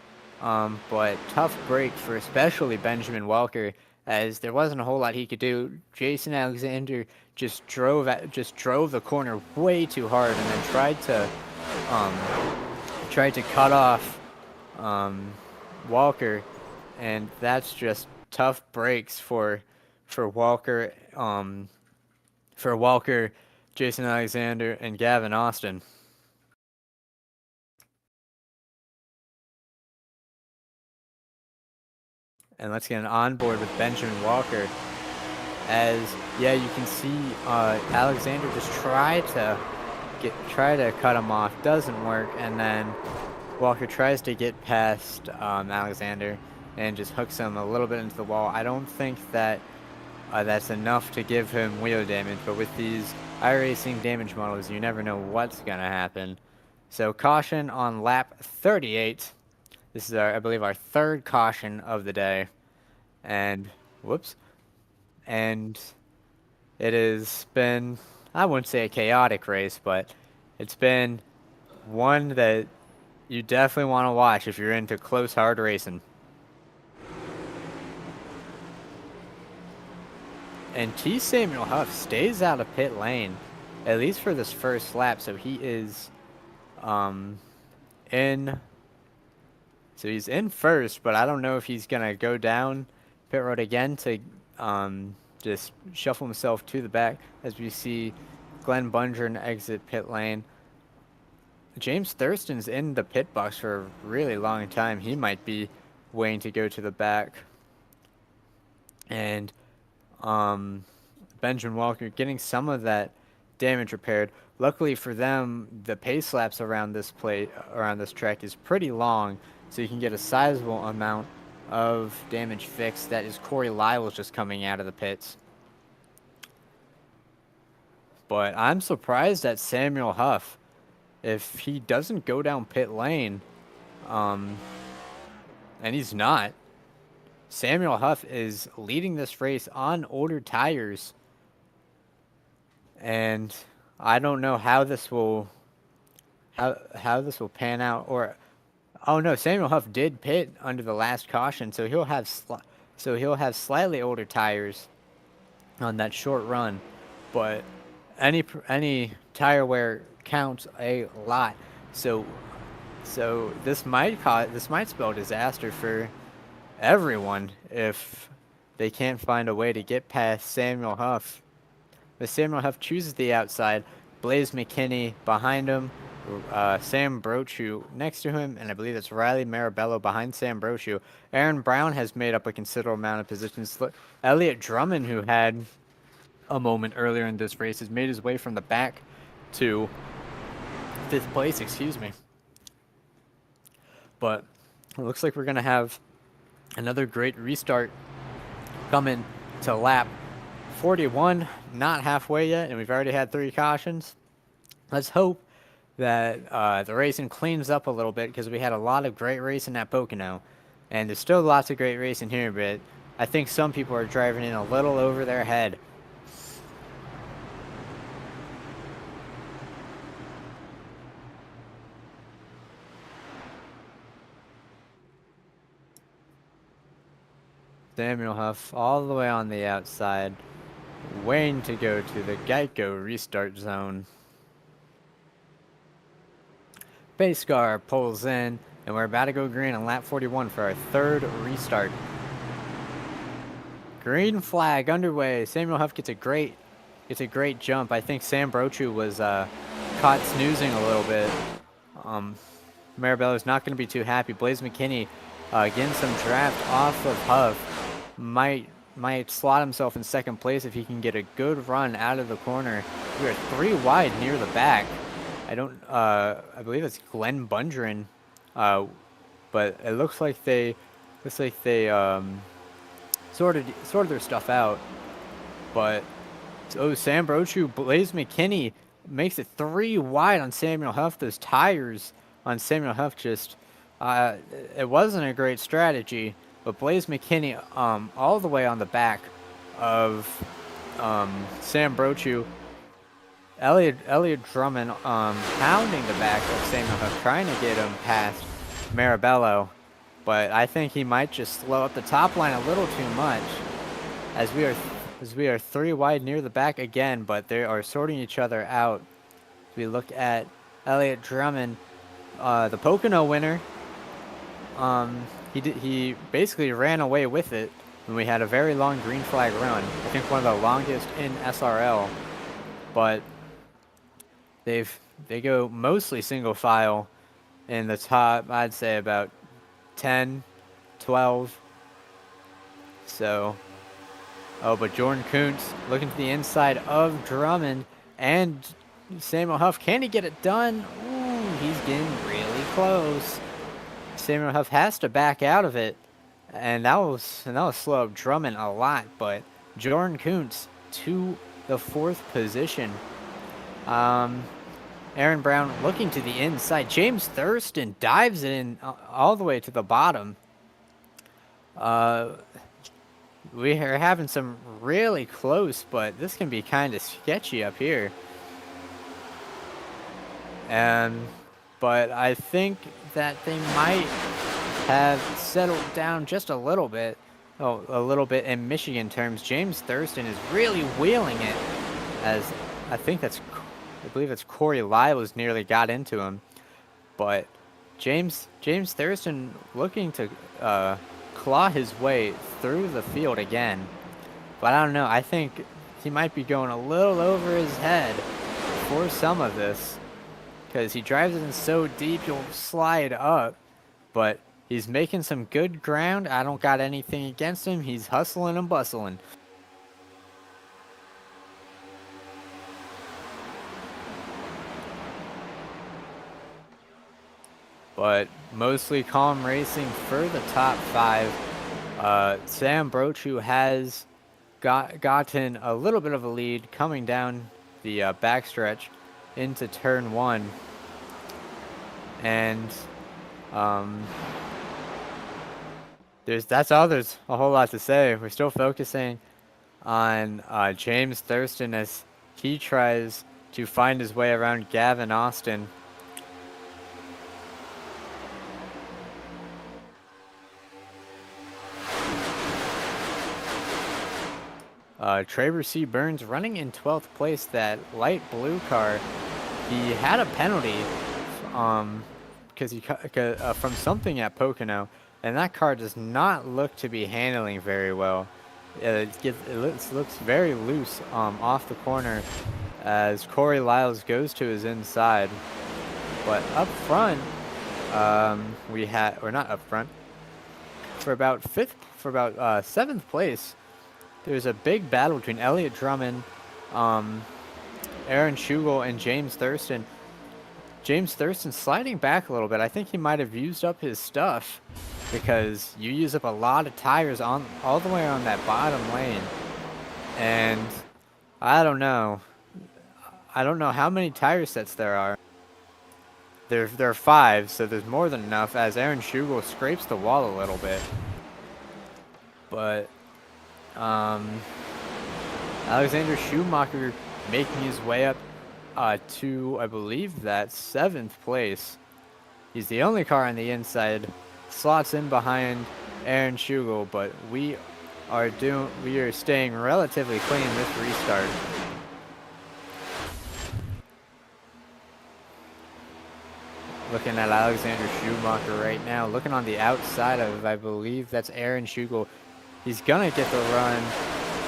But tough break for especially Benjamin Walker, as there wasn't a whole lot he could do. Jason Alexander just drove the corner way too hard, and then tried to cut off Walker, and that's just tough breaks for Walker, Jason Alexander, and Gavin Austin. And let's get an onboard with Benjamin Walker. As you can see Alexander just try to cut him off, doesn't work, and then Walker tries to get past Alexander and just hooks him a little bit into the wall. I don't think that that's enough to give him wheel damage, but with these iRacing damage models, you never know what's gonna happen. So caution on lap 38. This is I believe our third caution of the day, and and it has been, I wouldn't say a chaotic race, but it's been one that you definitely want to watch if you're into close, hard racing. And T. Samuel Huff stays out of pit lane, at least for this first lap, so he is in. So he's in first, but I don't know if he's going to go down pit road again to just shuffle himself to the back, as we see Glenn Bundren exit pit lane. James Thurston's in the pit box for a really long time. He might be waiting to go to the back. And Benjamin Walker getting some of that damage repaired. Luckily for them, the pace laps around this track is pretty long, so you can get a sizable amount of damage fixed. That is Corey Lyles just coming out of the pits. But I'm surprised at Samuel Huff. If he doesn't go down pit lane, and he's not, Samuel Huff is leading this race on older tires and I don't know how this will pan out. Or oh no, Samuel Huff did pit under the last caution, so he'll have slightly older tires on that short run, but any tire wear counts a lot. So this might spell disaster for everyone if they can't find a way to get past Samuel Huff. But Samuel Huff chooses the outside. Blaze McKinney behind him. Sam Brochu next to him, and I believe it's Riley Marabello behind Sam Brochu. Aaron Brown has made up a considerable amount of positions. Elliott Drummond, who had a moment earlier in this race, has made his way from the back to 5th place, excuse me. But it looks like we're going to have another great restart coming to lap 41, not halfway yet, and we've already had 3 cautions. Let's hope that the racing cleans up a little bit, because we had a lot of great racing at Pocono, and there's still lots of great racing here, but I think some people are driving in a little over their head. Samuel Huff all the way on the outside, waiting to go to the Geico restart zone. Base car pulls in, and we're about to go green on lap 41 for our 3rd restart. Green flag underway. Samuel Huff gets a great jump. I think Sam Brochu was caught snoozing a little bit. Marabello's not going to be too happy. Blaze McKinney getting some draft off of Huff. Might slot himself in 2nd place if he can get a good run out of the corner. We are 3 wide near the back. I believe it's Glenn Bundren, but it looks like they sorted their stuff out. But Sam Brochu, Blaze McKinney makes it 3 wide on Samuel Huff. Those tires on Samuel Huff just it wasn't a great strategy. But Blaze McKinney all the way on the back of Sam Brochu. Elliott Drummond pounding the back of Samuel Huff, trying to get him past Marabello. But I think he might just slow up the top line a little too much, as we are 3 wide near the back again, but they are sorting each other out. We look at Elliott Drummond, the Pocono winner. He basically ran away with it when we had a very long green flag run. I think one of the longest in SRL. But they go mostly single file in the top, I'd say about 10, 12. So, but Jordan Kuntz looking to the inside of Drummond and Samuel Huff. Can he get it done? Ooh, he's getting really close. Samuel Huff has to back out of it, and that will slow up Drummond a lot. But Jordan Kuntz to the 4th position. Aaron Brown looking to the inside. James Thurston dives it in all the way to the bottom. We are having some really close, but this can be kind of sketchy up here. But I think that they might have settled down just a little bit. Oh, a little bit in Michigan terms. James Thurston is really wheeling it, as I believe it's Corey Lyles nearly got into him. But James Thurston looking to claw his way through the field again. But I don't know. I think he might be going a little over his head for some of this, because he drives it in so deep he'll slide up. But he's making some good ground. I don't got anything against him. He's hustling and bustling. But mostly calm racing for the top 5. Sam Brochu has gotten a little bit of a lead coming down the backstretch into turn 1. And there's a whole lot to say. We're still focusing on James Thurston, as he tries to find his way around Gavin Austin. Traver C. Burns running in 12th place. That light blue car, he had a penalty because from something at Pocono, and that car does not look to be handling very well. It looks very loose off the corner as Corey Lyles goes to his inside. But up front, we had, or not up front, for about 7th place, there's a big battle between Elliott Drummond, Aaron Schugel, and James Thurston. James Thurston sliding back a little bit. I think he might have used up his stuff because you use up a lot of tires all the way on that bottom lane. And I don't know. I don't know how many tire sets there are. There are 5, so there's more than enough as Aaron Schugel scrapes the wall a little bit. But Alexander Schumacher making his way up to, I believe, that 7th place. He's the only car on the inside, slots in behind Aaron Schugel, but we are staying relatively clean this restart. Looking at Alexander Schumacher right now, looking on the outside of, I believe that's Aaron Schugel. He's gonna get the run.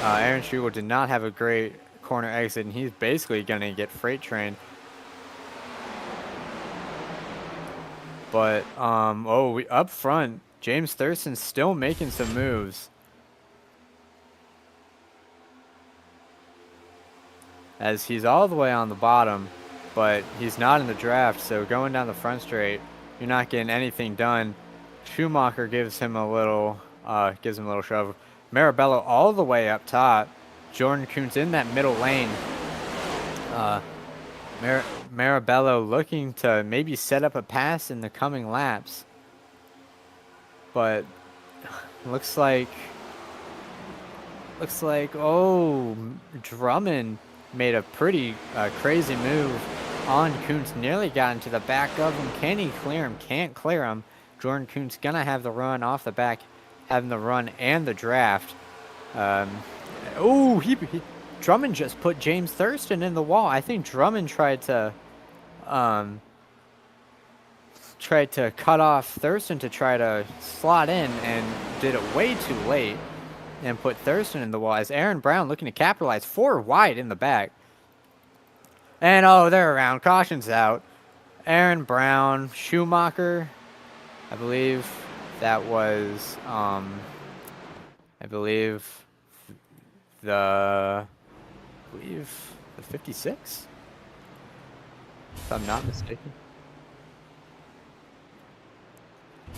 Aaron Schugel did not have a great corner exit, and he's basically gonna get freight trained. But up front, James Thurston's still making some moves. As he's all the way on the bottom, but he's not in the draft, so going down the front straight, you're not getting anything done. Schumacher gives him a little shove. Marabello all the way up top. Jordan Kuntz in that middle lane. Marabello looking to maybe set up a pass in the coming laps. But looks like Drummond made a pretty crazy move on Kuntz. Nearly got into the back of him. Can he clear him? Can't clear him. Jordan Kuntz gonna have the run off the back, having the run and the draft. Drummond just put James Thurston in the wall. I think Drummond tried to cut off Thurston to try to slot in and did it way too late and put Thurston in the wall as Aaron Brown looking to capitalize 4 wide in the back. And they're around. Caution's out. Aaron Brown, Schumacher, I believe that was the 56, if I'm not mistaken.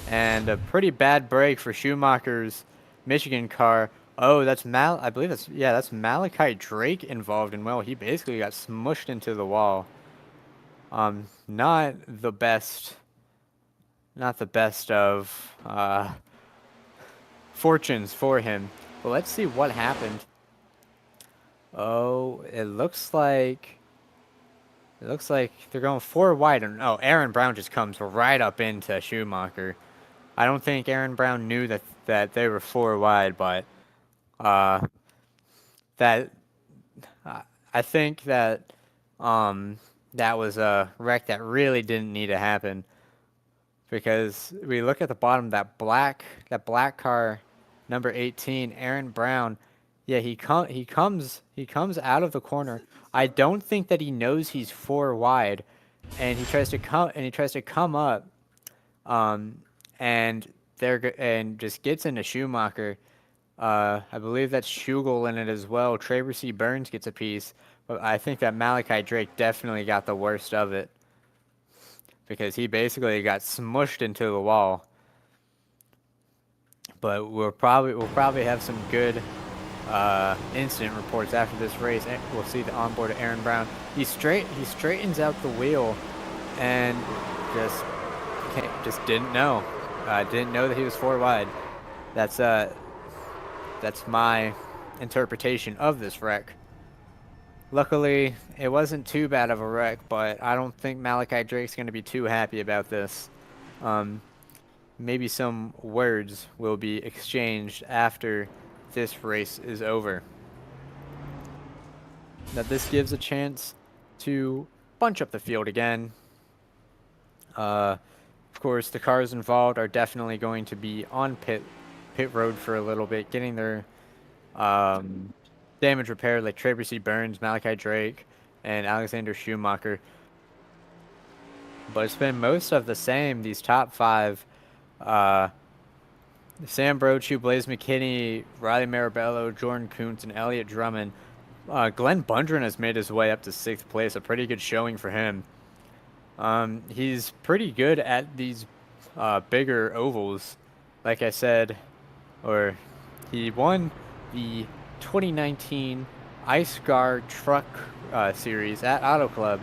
And a pretty bad break for Schumacher's Michigan car. Oh, that's that's Malachi Drake involved, and well, he basically got smushed into the wall. Not the best of fortunes for him. But let's see what happened. Oh, it looks like they're going 4 wide, and Aaron Brown just comes right up into Schumacher. I don't think Aaron Brown knew that they were 4 wide, but I think that that was a wreck that really didn't need to happen, because we look at the bottom, that black car, number 18, Aaron Brown. Yeah, he comes out of the corner. I don't think that he knows he's 4 wide, and he tries to come up, and just gets into Schumacher. I believe that's Schugel in it as well. Traver C. Burns gets a piece, but I think that Malachi Drake definitely got the worst of it, because he basically got smushed into the wall. But we'll probably have some good incident reports after this race. We'll see the onboard of Aaron Brown. He straightens out the wheel and just didn't know. Didn't know that he was 4 wide. That's my interpretation of this wreck. Luckily, it wasn't too bad of a wreck, but I don't think Malachi Drake's going to be too happy about this. Maybe some words will be exchanged after this race is over. Now this gives a chance to bunch up the field again. Of course, the cars involved are definitely going to be on pit road for a little bit, getting their damage repaired, like Tracy Burns, Malachi Drake, and Alexander Schumacher. But it's been most of the same, these top five. Sam Brochu, Blaze McKinney, Riley Marabello, Jordan Kuntz, and Elliott Drummond. Glenn Bundren has made his way up to 6th place, a pretty good showing for him. He's pretty good at these bigger ovals, like I said, or he won the 2019 iScar Truck Series at Auto Club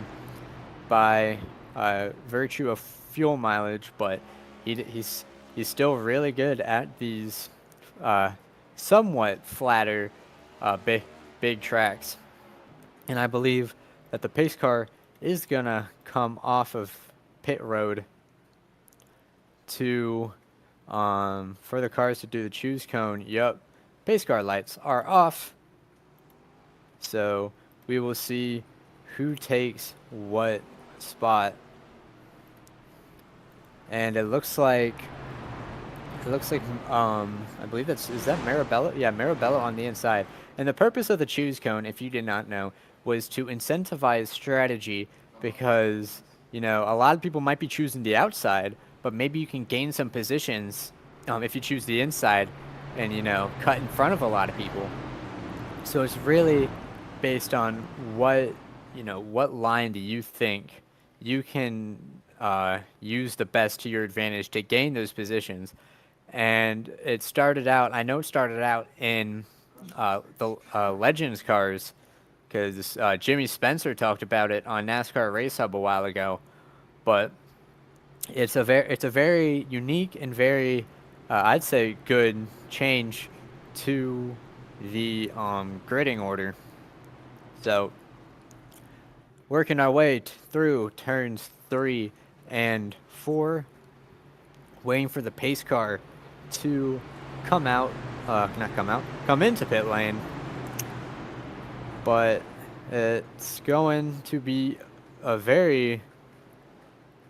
by virtue of fuel mileage, but he's still really good at these somewhat flatter big tracks. And I believe that the pace car is gonna come off of pit road to for the cars to do the choose cone. Yup, pace car lights are off, so we will see who takes what spot. And it looks like I believe is that Marabello? Yeah, Marabello on the inside. And the purpose of the choose cone, if you did not know, was to incentivize strategy, because, you know, a lot of people might be choosing the outside, but maybe you can gain some positions if you choose the inside and, you know, cut in front of a lot of people. So it's really based on what line do you think you can use the best to your advantage to gain those positions. And it started out, I know it started out in the Legends cars, because Jimmy Spencer talked about it on NASCAR Race Hub a while ago. But it's a very unique and very I'd say good change to the gridding order. So working our way through turns 3 and 4, waiting for the pace car to come into pit lane. But it's going to be a very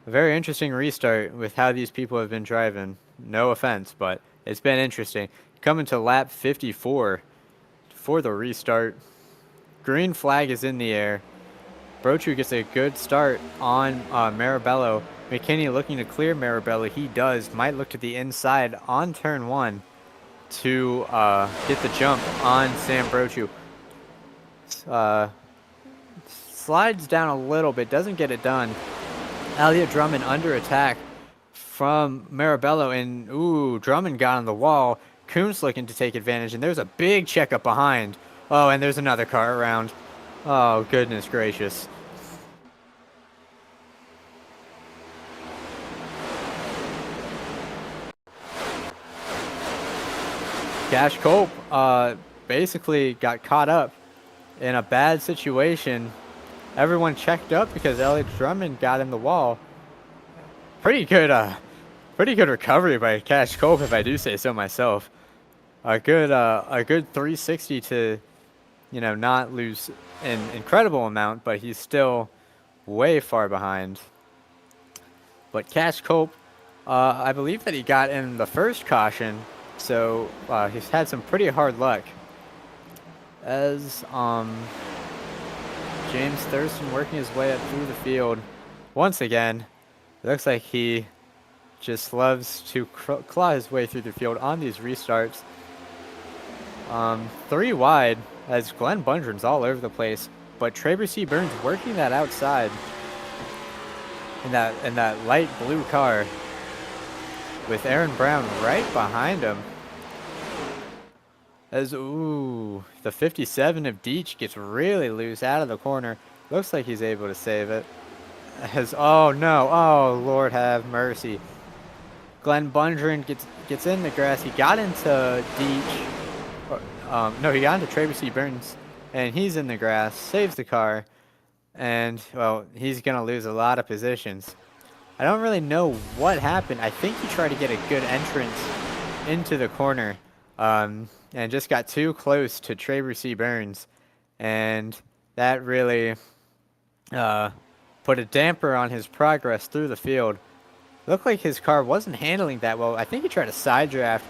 interesting restart with how these people have been driving. No offense, but it's been interesting. Coming to lap 54 for the restart. Green flag is in the air. Brochu gets a good start on Marabello. McKinney looking to clear Marabello. He does. Might look to the inside on turn 1 to get the jump on Sam Brochu. Slides down a little bit. Doesn't get it done. Elliott Drummond under attack from Marabello. And, ooh, Drummond got on the wall. Kuntz looking to take advantage. And there's a big checkup behind. Oh, and there's another car around. Oh, goodness gracious. Cash Cope basically got caught up in a bad situation. Everyone checked up because Elliott Drummond got in the wall. Pretty good recovery by Cash Cope, if I do say so myself. A good 360 to, you know, not lose an incredible amount, but he's still way far behind. But Cash Cope, I believe that he got in the first caution, so he's had some pretty hard luck. As James Thurston working his way up through the field once again. It looks like he just loves to claw his way through the field on these restarts. 3 wide as Glenn Bundren's all over the place, but Tracy Burns working that outside in that light blue car with Aaron Brown right behind him. As, ooh, the 57 of Deech gets really loose out of the corner. Looks like he's able to save it. As, oh no, oh Lord have mercy. Glenn Bundren gets in the grass. He got into Deech. No, he got into Tracy Burns and he's in the grass, saves the car, and, well, he's going to lose a lot of positions. I don't really know what happened. I think he tried to get a good entrance into the corner, and just got too close to Traver C. Burns, and that really put a damper on his progress through the field. Looked like his car wasn't handling that well. I think he tried to side draft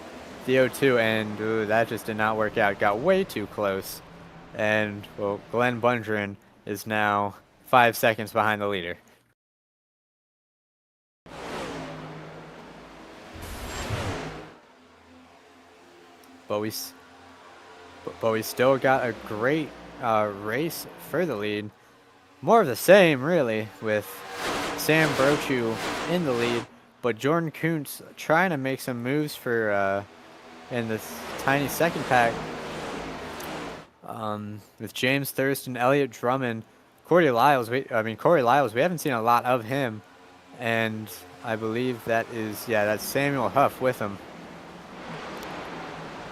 the O2, and ooh, that just did not work out. Got way too close, and, well, Glenn Bundren is now 5 seconds behind the leader. But we still got a great race for the lead. More of the same, really, with Sam Brochu in the lead, but Jordan Kuntz trying to make some moves for in this tiny second pack. With James Thurston, Elliott Drummond, Corey Lyles. Corey Lyles, we haven't seen a lot of him, and I believe that's Samuel Huff with him.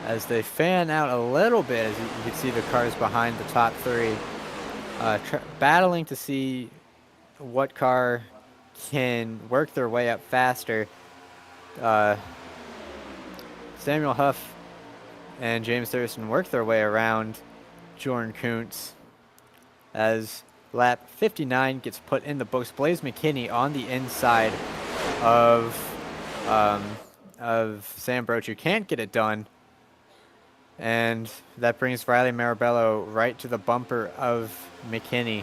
As they fan out a little bit, as you can see the cars behind the top three, battling to see what car can work their way up faster. Samuel Huff and James Thurston work their way around Jordan Kuntz as lap 59 gets put in the books. Blaze McKinney on the inside of Sam Brochu can't get it done. And that brings Riley Marabello right to the bumper of McKinney.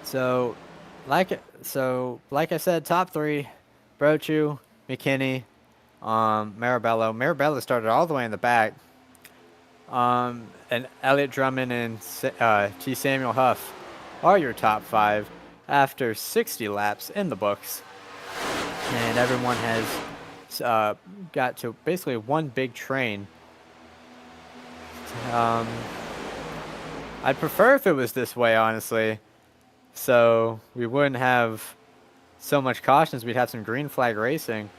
So, like I said, top three: Brochu, McKinney, Marabello. Marabello started all the way in the back. And Elliott Drummond and T. Samuel Huff are your top five after 60 laps in the books, and everyone has got to basically one big train. I'd prefer if it was this way, honestly, so we wouldn't have so much cautions. We'd have some green flag racing.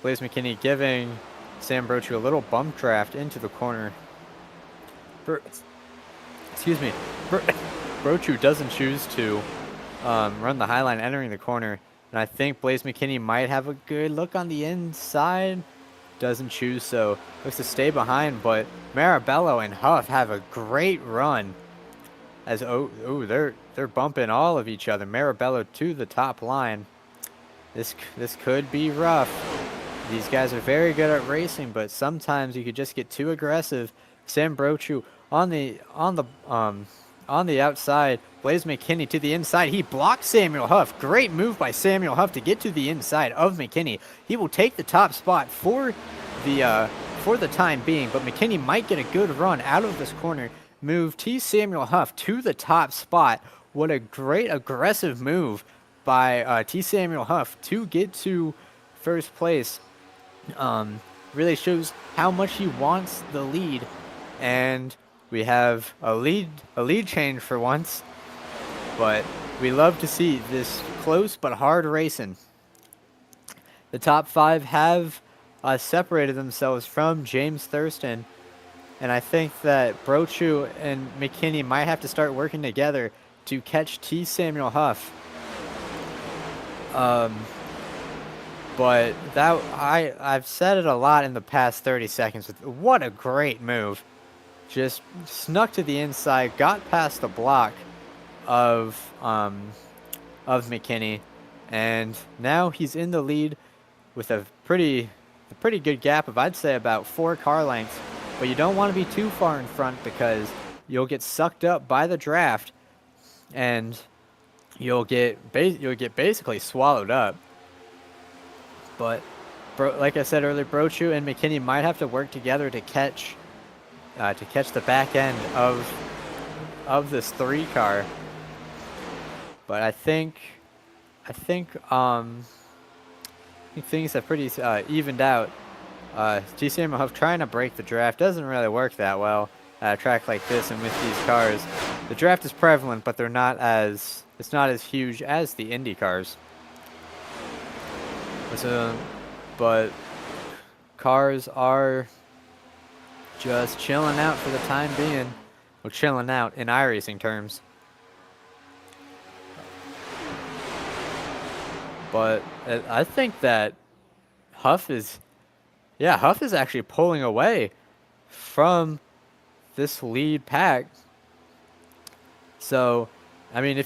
Blaze McKinney giving Sam Brochu a little bump draft into the corner. Brochu doesn't choose to run the high line entering the corner. And I think Blaze McKinney might have a good look on the inside. Doesn't choose so. Looks to stay behind, but Marabello and Huff have a great run. As they're bumping all of each other. Marabello to the top line. This could be rough. These guys are very good at racing, but sometimes you could just get too aggressive. Sam Brochu on the outside. Blaze McKinney to the inside. He blocked Samuel Huff. Great move by Samuel Huff to get to the inside of McKinney. He will take the top spot for the time being, but McKinney might get a good run out of this corner. Move T. Samuel Huff to the top spot. What a great aggressive move by T. Samuel Huff to get to first place. Really shows how much he wants the lead, and we have a lead change for once, but we love to see this close but hard racing. The top five have separated themselves from James Thurston, and I think that Brochu and McKinney might have to start working together to catch T. Samuel Huff. But I've said it a lot in the past 30 seconds. What a great move. Just snuck to the inside, got past the block of McKinney, and now he's in the lead with a pretty good gap of, I'd say, about 4 car lengths. But you don't want to be too far in front because you'll get sucked up by the draft, and you'll get basically swallowed up. But like I said earlier, Brochu and McKinney might have to work together to catch the back end of this 3 car. But I think things have pretty evened out. T. Samuel Huff trying to break the draft doesn't really work that well at a track like this, and with these cars, the draft is prevalent, but it's not as huge as the Indy cars. But cars are just chilling out for the time being. Well, chilling out in iRacing terms. But I think that Huff is actually pulling away from this lead pack. So, I mean,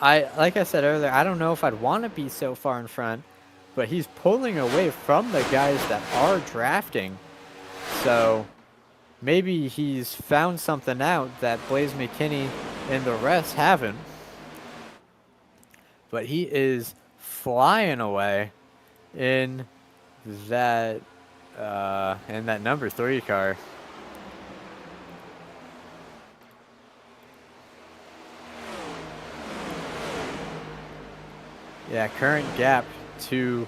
like I said earlier, I don't know if I'd want to be so far in front, but he's pulling away from the guys that are drafting. So, maybe he's found something out that Blaze McKinney and the rest haven't. But he is flying away in that number 3 car. Yeah, current gap to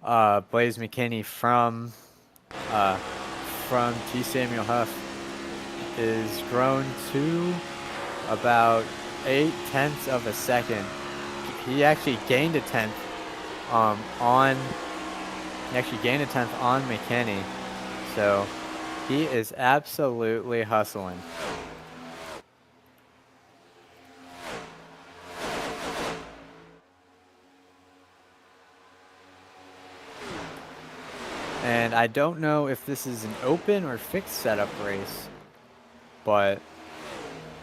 Blaze McKinney from T. Samuel Huff is grown to about 0.8 of a second. He actually gained a tenth on McKinney, so he is absolutely hustling. And I don't know if this is an open or fixed setup race, but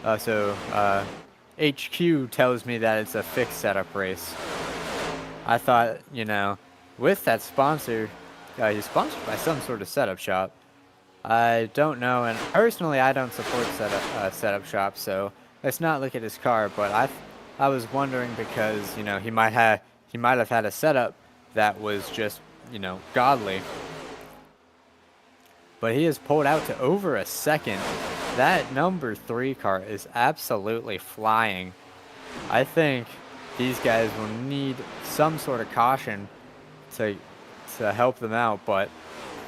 HQ tells me that it's a fixed setup race. I thought, you know, with that sponsor, he's sponsored by some sort of setup shop. I don't know, and personally, I don't support setup shops, so let's not look at his car. But I was wondering because, you know, he might have had a setup that was just, you know, godly. But he has pulled out to over a second. That number 3 car is absolutely flying. I think these guys will need some sort of caution to help them out, but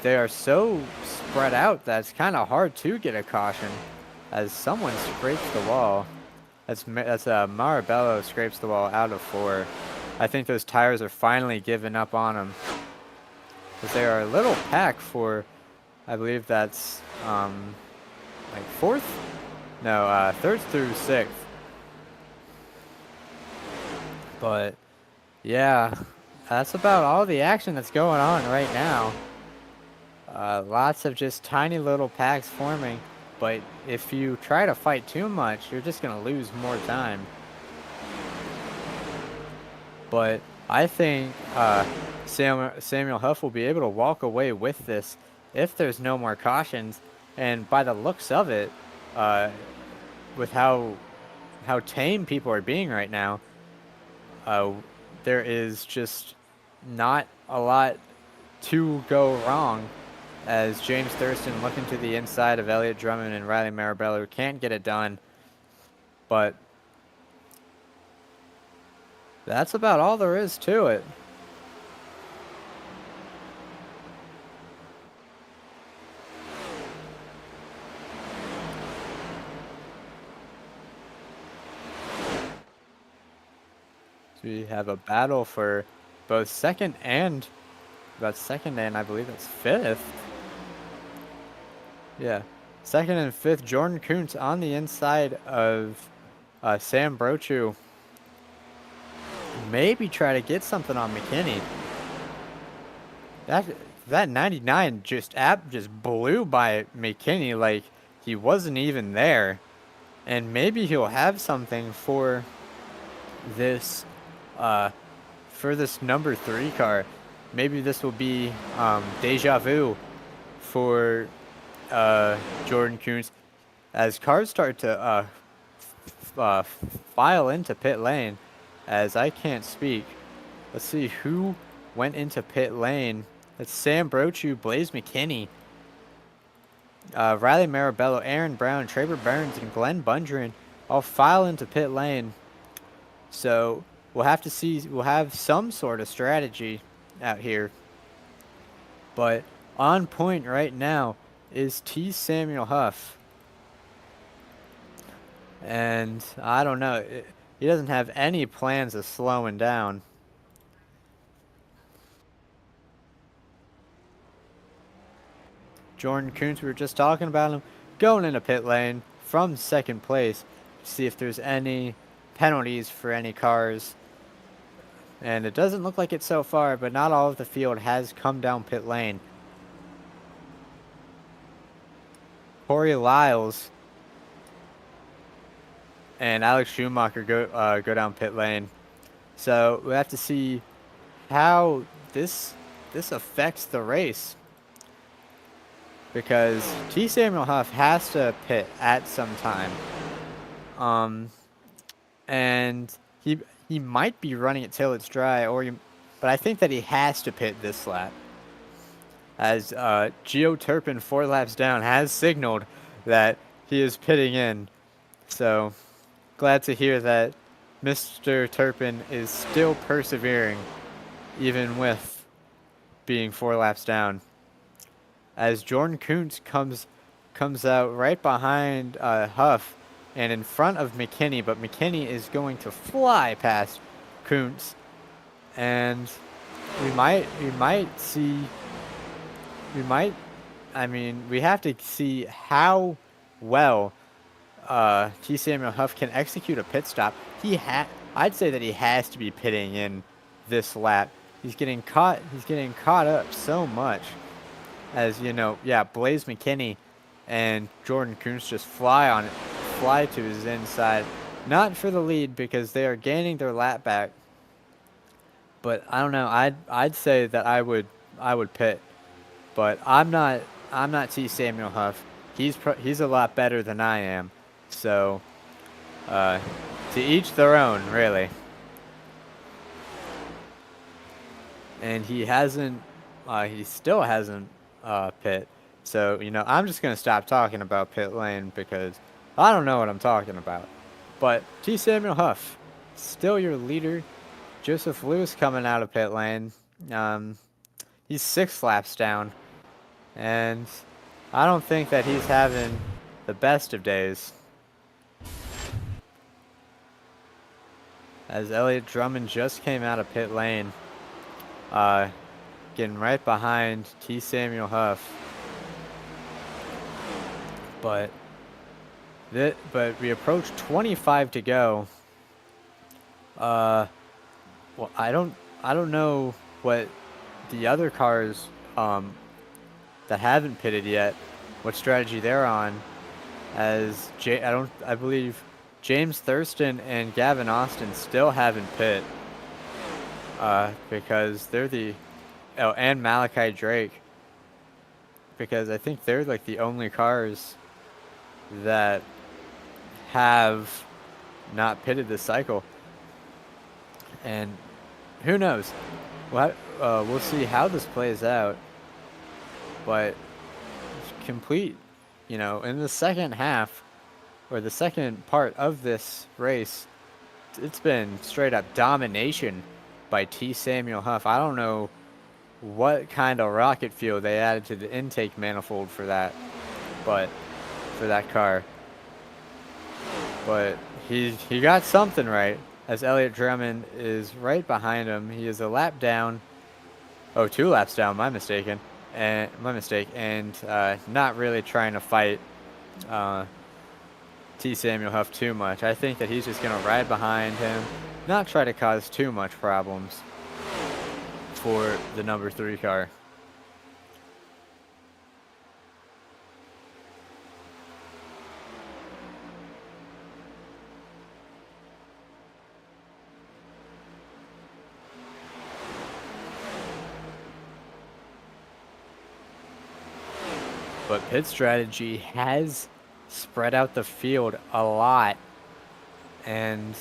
they are so spread out that it's kind of hard to get a caution as someone scrapes the wall. That's Marabello scrapes the wall out of 4. I think those tires are finally giving up on him, because they are a little pack for, I believe that's like 4th? No, 3rd through 6th. But yeah, that's about all the action that's going on right now. Lots of just tiny little packs forming, but if you try to fight too much, you're just going to lose more time. But I think Samuel Huff will be able to walk away with this if there's no more cautions. And by the looks of it, with how tame people are being right now, there is just not a lot to go wrong, as James Thurston looking to the inside of Elliott Drummond and Riley Marabello can't get it done. But that's about all there is to it. So we have a battle for both second and I believe it's 5th. Yeah, 2nd and 5th. Jordan Kuntz on the inside of Sam Brochu. Maybe try to get something on McKinney. That 99 just blew by McKinney like he wasn't even there. And maybe he'll have something for this number 3 car. Maybe this will be deja vu for Jordan Kuntz as cars start to file into pit lane. As I can't speak, let's see who went into pit lane. It's Sam Brochu, Blaze McKinney, Riley Marabello, Aaron Brown, Traver Burns, and Glenn Bundren all file into pit lane. So we'll have to see. We'll have some sort of strategy out here. But on point right now is T. Samuel Huff. And I don't know. He doesn't have any plans of slowing down. Jordan Kuntz, we were just talking about him, going into pit lane from second place to see if there's any penalties for any cars. And it doesn't look like it so far, but not all of the field has come down pit lane. Corey Lyles and Alex Schumacher go down pit lane. So we have to see how this affects the race, because T. Samuel Huff has to pit at some time. And he might be running it till it's dry, but I think that he has to pit this lap, as Gio Turpin 4 laps down has signaled that he is pitting in. So glad to hear that Mr. Turpin is still persevering even with being 4 laps down, as Jordan Kuntz comes out right behind Huff and in front of McKinney, but McKinney is going to fly past Kuntz, and we have to see how well T. Samuel Huff can execute a pit stop. I'd say that he has to be pitting in this lap. He's getting caught up so much, as Blaze McKinney and Jordan Kuntz just fly to his inside, not for the lead because they are gaining their lap back. But I don't know. I'd say that I would pit, but I'm not T. Samuel Huff. He's a lot better than I am. So to each their own, really. And he still hasn't pit. So I'm just gonna stop talking about pit lane because I don't know what I'm talking about. But T. Samuel Huff, still your leader. Joseph Lewis coming out of pit lane. He's 6 laps down, and I don't think that he's having the best of days. As Elliott Drummond just came out of pit lane, getting right behind T. Samuel Huff. But we approach 25 to go. Well, I don't know what the other cars that haven't pitted yet, what strategy they're on, as I believe James Thurston and Gavin Austin still haven't pit, because they're and Malachi Drake, because I think they're like the only cars that have not pitted this cycle. And who knows? We'll see how this plays out. But complete, in the second half, or the second part of this race, it's been straight up domination by T. Samuel Huff. I don't know what kind of rocket fuel they added to the intake manifold for that, but for that car. But he got something right, as Elliott Drummond is right behind him. He is a lap down. Oh, 2 laps down, my mistake, and not really trying to fight T. Samuel Huff too much. I think that he's just going to ride behind him, not try to cause too much problems for the number 3 car. But pit strategy has spread out the field a lot, and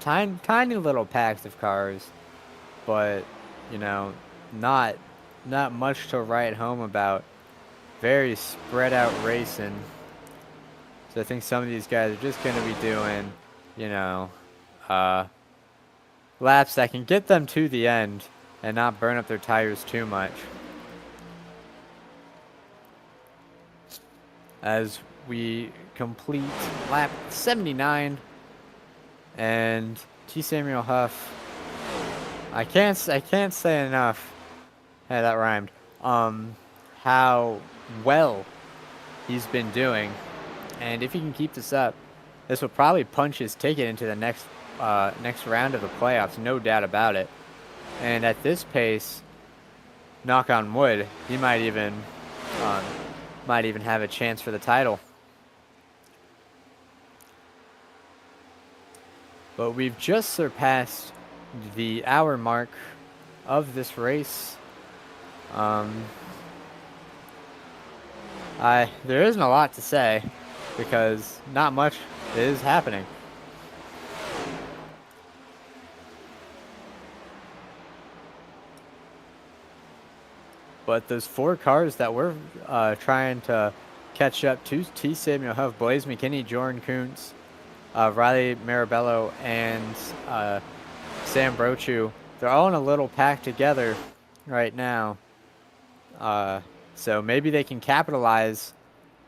tiny little packs of cars, but not much to write home about. Very spread out racing. So I think some of these guys are just going to be doing laps that can get them to the end and not burn up their tires too much. As we complete lap 79, and T. Samuel Huff, I can't say enough. Hey, that rhymed. how well he's been doing. And if he can keep this up, this will probably punch his ticket into the next round of the playoffs, no doubt about it. And at this pace, knock on wood, he might even have a chance for the title. But we've just surpassed the hour mark of this race. There isn't a lot to say because not much is happening. But those 4 cars that we're trying to catch up to, T. Samuel Huff, Blaze McKinney, Jordan Kuntz, Riley Marabello, and Sam Brochu, they're all in a little pack together right now. So maybe they can capitalize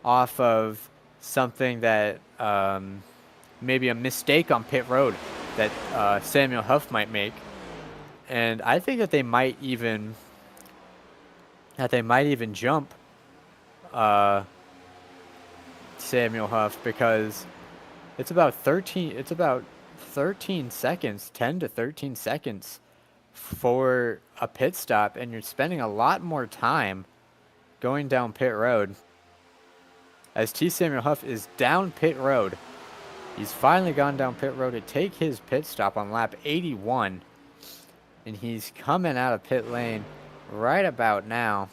off of something that maybe a mistake on pit road that Samuel Huff might make. And I think that they might even jump Samuel Huff because it's about 13 seconds, 10 to 13 seconds for a pit stop, and you're spending a lot more time going down pit road. As T. Samuel Huff is down pit road, he's finally gone down pit road to take his pit stop on lap 81, and he's coming out of pit lane right about now.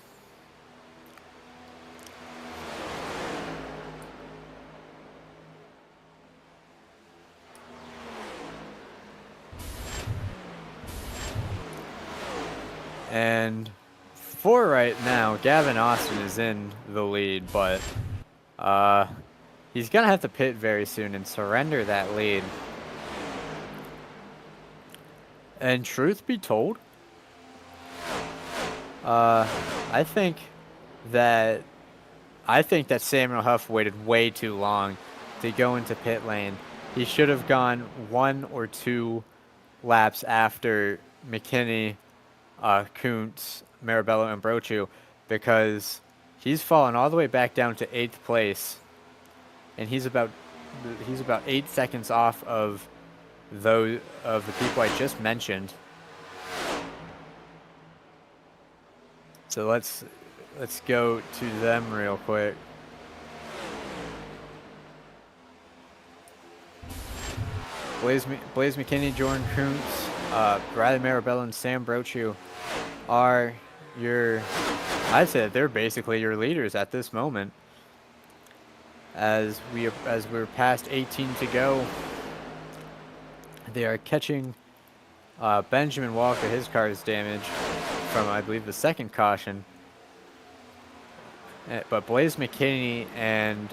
And for right now, Gavin Austin is in the lead, but he's going to have to pit very soon and surrender that lead. And truth be told, I think that Samuel Huff waited way too long to go into pit lane. He should have gone 1 or 2 laps after McKinney, Kuntz, Marabello, and Brochu, because he's fallen all the way back down to 8th place, and he's about 8 seconds off of the people I just mentioned. So let's go to them real quick. Blaze McKinney, Jordan Kuntz, Riley Marabello, and Sam Brochu are I'd say that they're basically your leaders at this moment. As we're past 18 to go, they are catching Benjamin Walker. His car is damaged from, I believe, the second caution. But Blaze McKinney and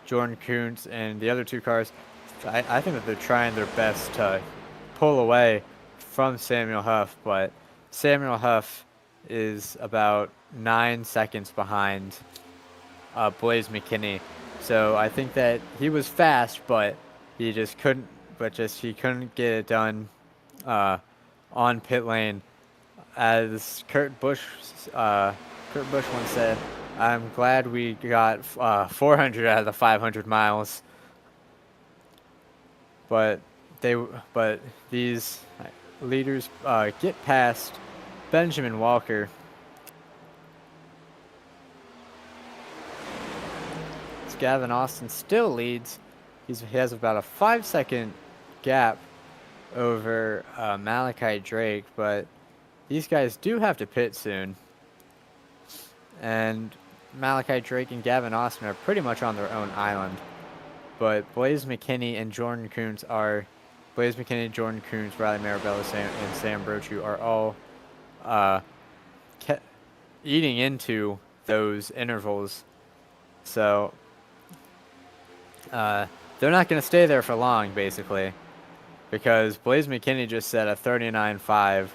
Jordan Kuntz and the other 2 cars, I think that they're trying their best to pull away from Samuel Huff, but Samuel Huff is about 9 seconds behind Blaze McKinney. So I think that he was fast, but he couldn't get it done on pit lane. As Kurt Busch once said, "I'm glad we got 400 out of the 500 miles." But these leaders get past Benjamin Walker. Gavin Austin still leads. He has about a 5-second gap over Malachi Drake, but these guys do have to pit soon. And Malachi Drake and Gavin Austin are pretty much on their own island. But Blaze McKinney and Jordan Kuntz, Riley Marabello, and Sam Brochu are all eating into those intervals. So they're not going to stay there for long, basically, because Blaze McKinney just set a 39.5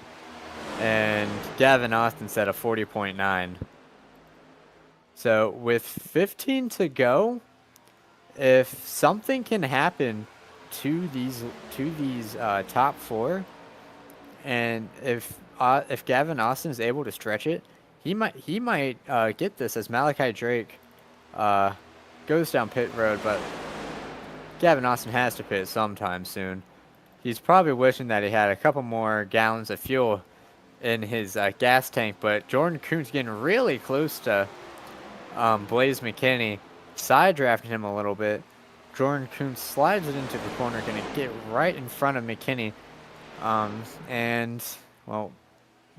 and Gavin Austin set a 40.9. So with 15 to go, if something can happen to these top 4, and if Gavin Austin is able to stretch it, he might get this as Malachi Drake goes down pit road, but Gavin Austin has to pit sometime soon. He's probably wishing that he had a couple more gallons of fuel in his gas tank, but Jordan Kuhn's getting really close to Blaze McKinney, side drafting him a little bit. Jordan Kuhn slides it into the corner, going to get right in front of McKinney. And, well,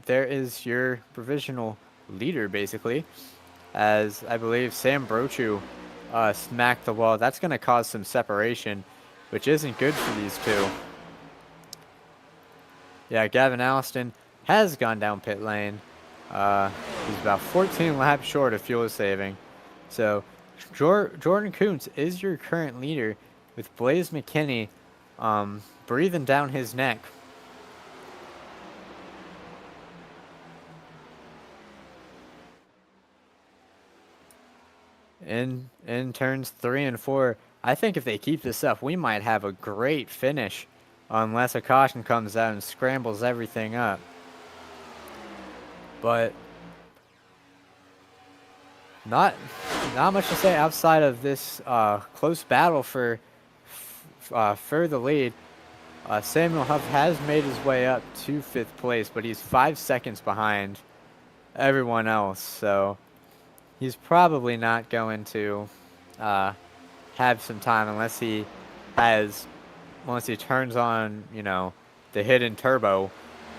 there is your provisional leader, basically, as I believe Sam Brochu smacked the wall. That's going to cause some separation, which isn't good for these two. Yeah, Gavin Alston has gone down pit lane. He's about 14 laps short of fuel saving. So Jordan Kuntz is your current leader with Blaze McKinney breathing down his neck. In turns 3 and 4, I think if they keep this up, we might have a great finish unless a caution comes out and scrambles everything up. But not much to say outside of this close battle for the lead. Samuel Huff has made his way up to 5th place, but he's 5 seconds behind everyone else, so he's probably not going to have some time unless he turns on, you know, the hidden turbo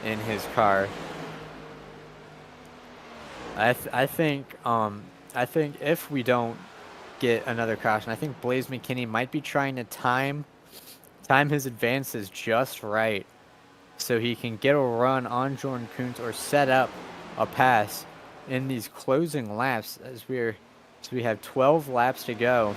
in his car. I think if we don't get another caution, I think Blaze McKinney might be trying to time his advances just right so he can get a run on Jordan Kuntz or set up a pass in these closing laps as we have 12 laps to go.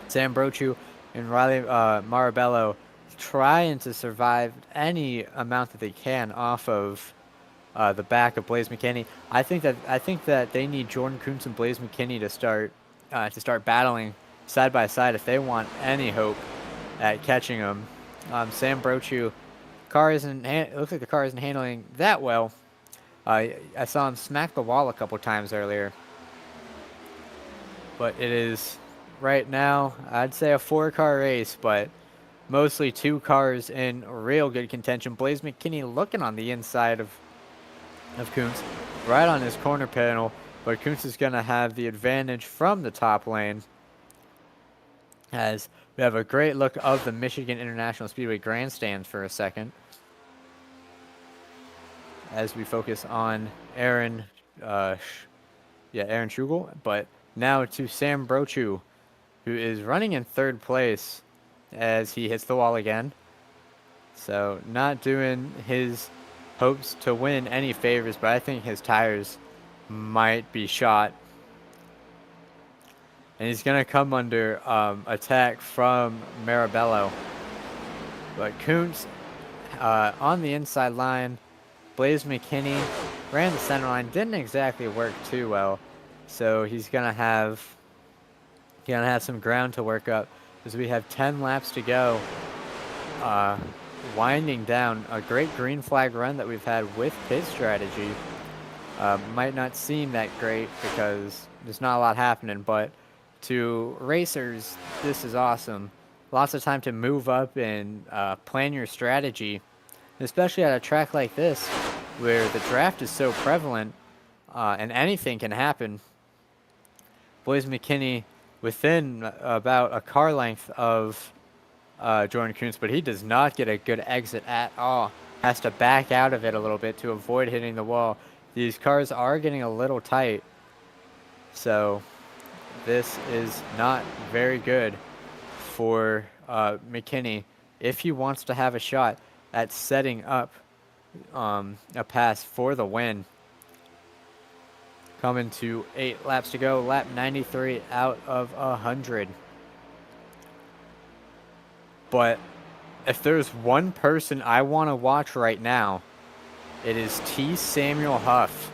Sam Brochu and Riley Marabello trying to survive any amount that they can off of the back of Blaze McKinney. I think that they need Jordan Kuntz and Blaze McKinney to start battling side by side if they want any hope at catching him. Sam Brochu, it looks like the car isn't handling that well. I saw him smack the wall a couple times earlier. But it is right now, I'd say a 4-car race, but mostly 2 cars in real good contention. Blaze McKinney looking on the inside of Kuntz, right on his corner panel, but Kuntz is going to have the advantage from the top lane as we have a great look of the Michigan International Speedway grandstand for a second as we focus on Aaron Schugel, but now to Sam Brochu, who is running in 3rd place as he hits the wall again. So not doing his hopes to win any favors, but I think his tires might be shot. And he's going to come under attack from Marabello. But Kuntz on the inside line. Blaze McKinney ran the center line. Didn't exactly work too well. So he's going to have some ground to work up as we have 10 laps to go. Winding down a great green flag run that we've had with pit strategy. Might not seem that great because there's not a lot happening, but to racers, this is awesome. Lots of time to move up and plan your strategy, especially at a track like this where the draft is so prevalent and anything can happen. Blaze McKinney within about a car length of Jordan Kuntz, but he does not get a good exit at all. Has to back out of it a little bit to avoid hitting the wall. These cars are getting a little tight, so this is not very good for McKinney if he wants to have a shot at setting up a pass for the win. Coming to 8 laps to go, lap 93 out of 100. But if there's one person I want to watch right now, it is T. Samuel Huff.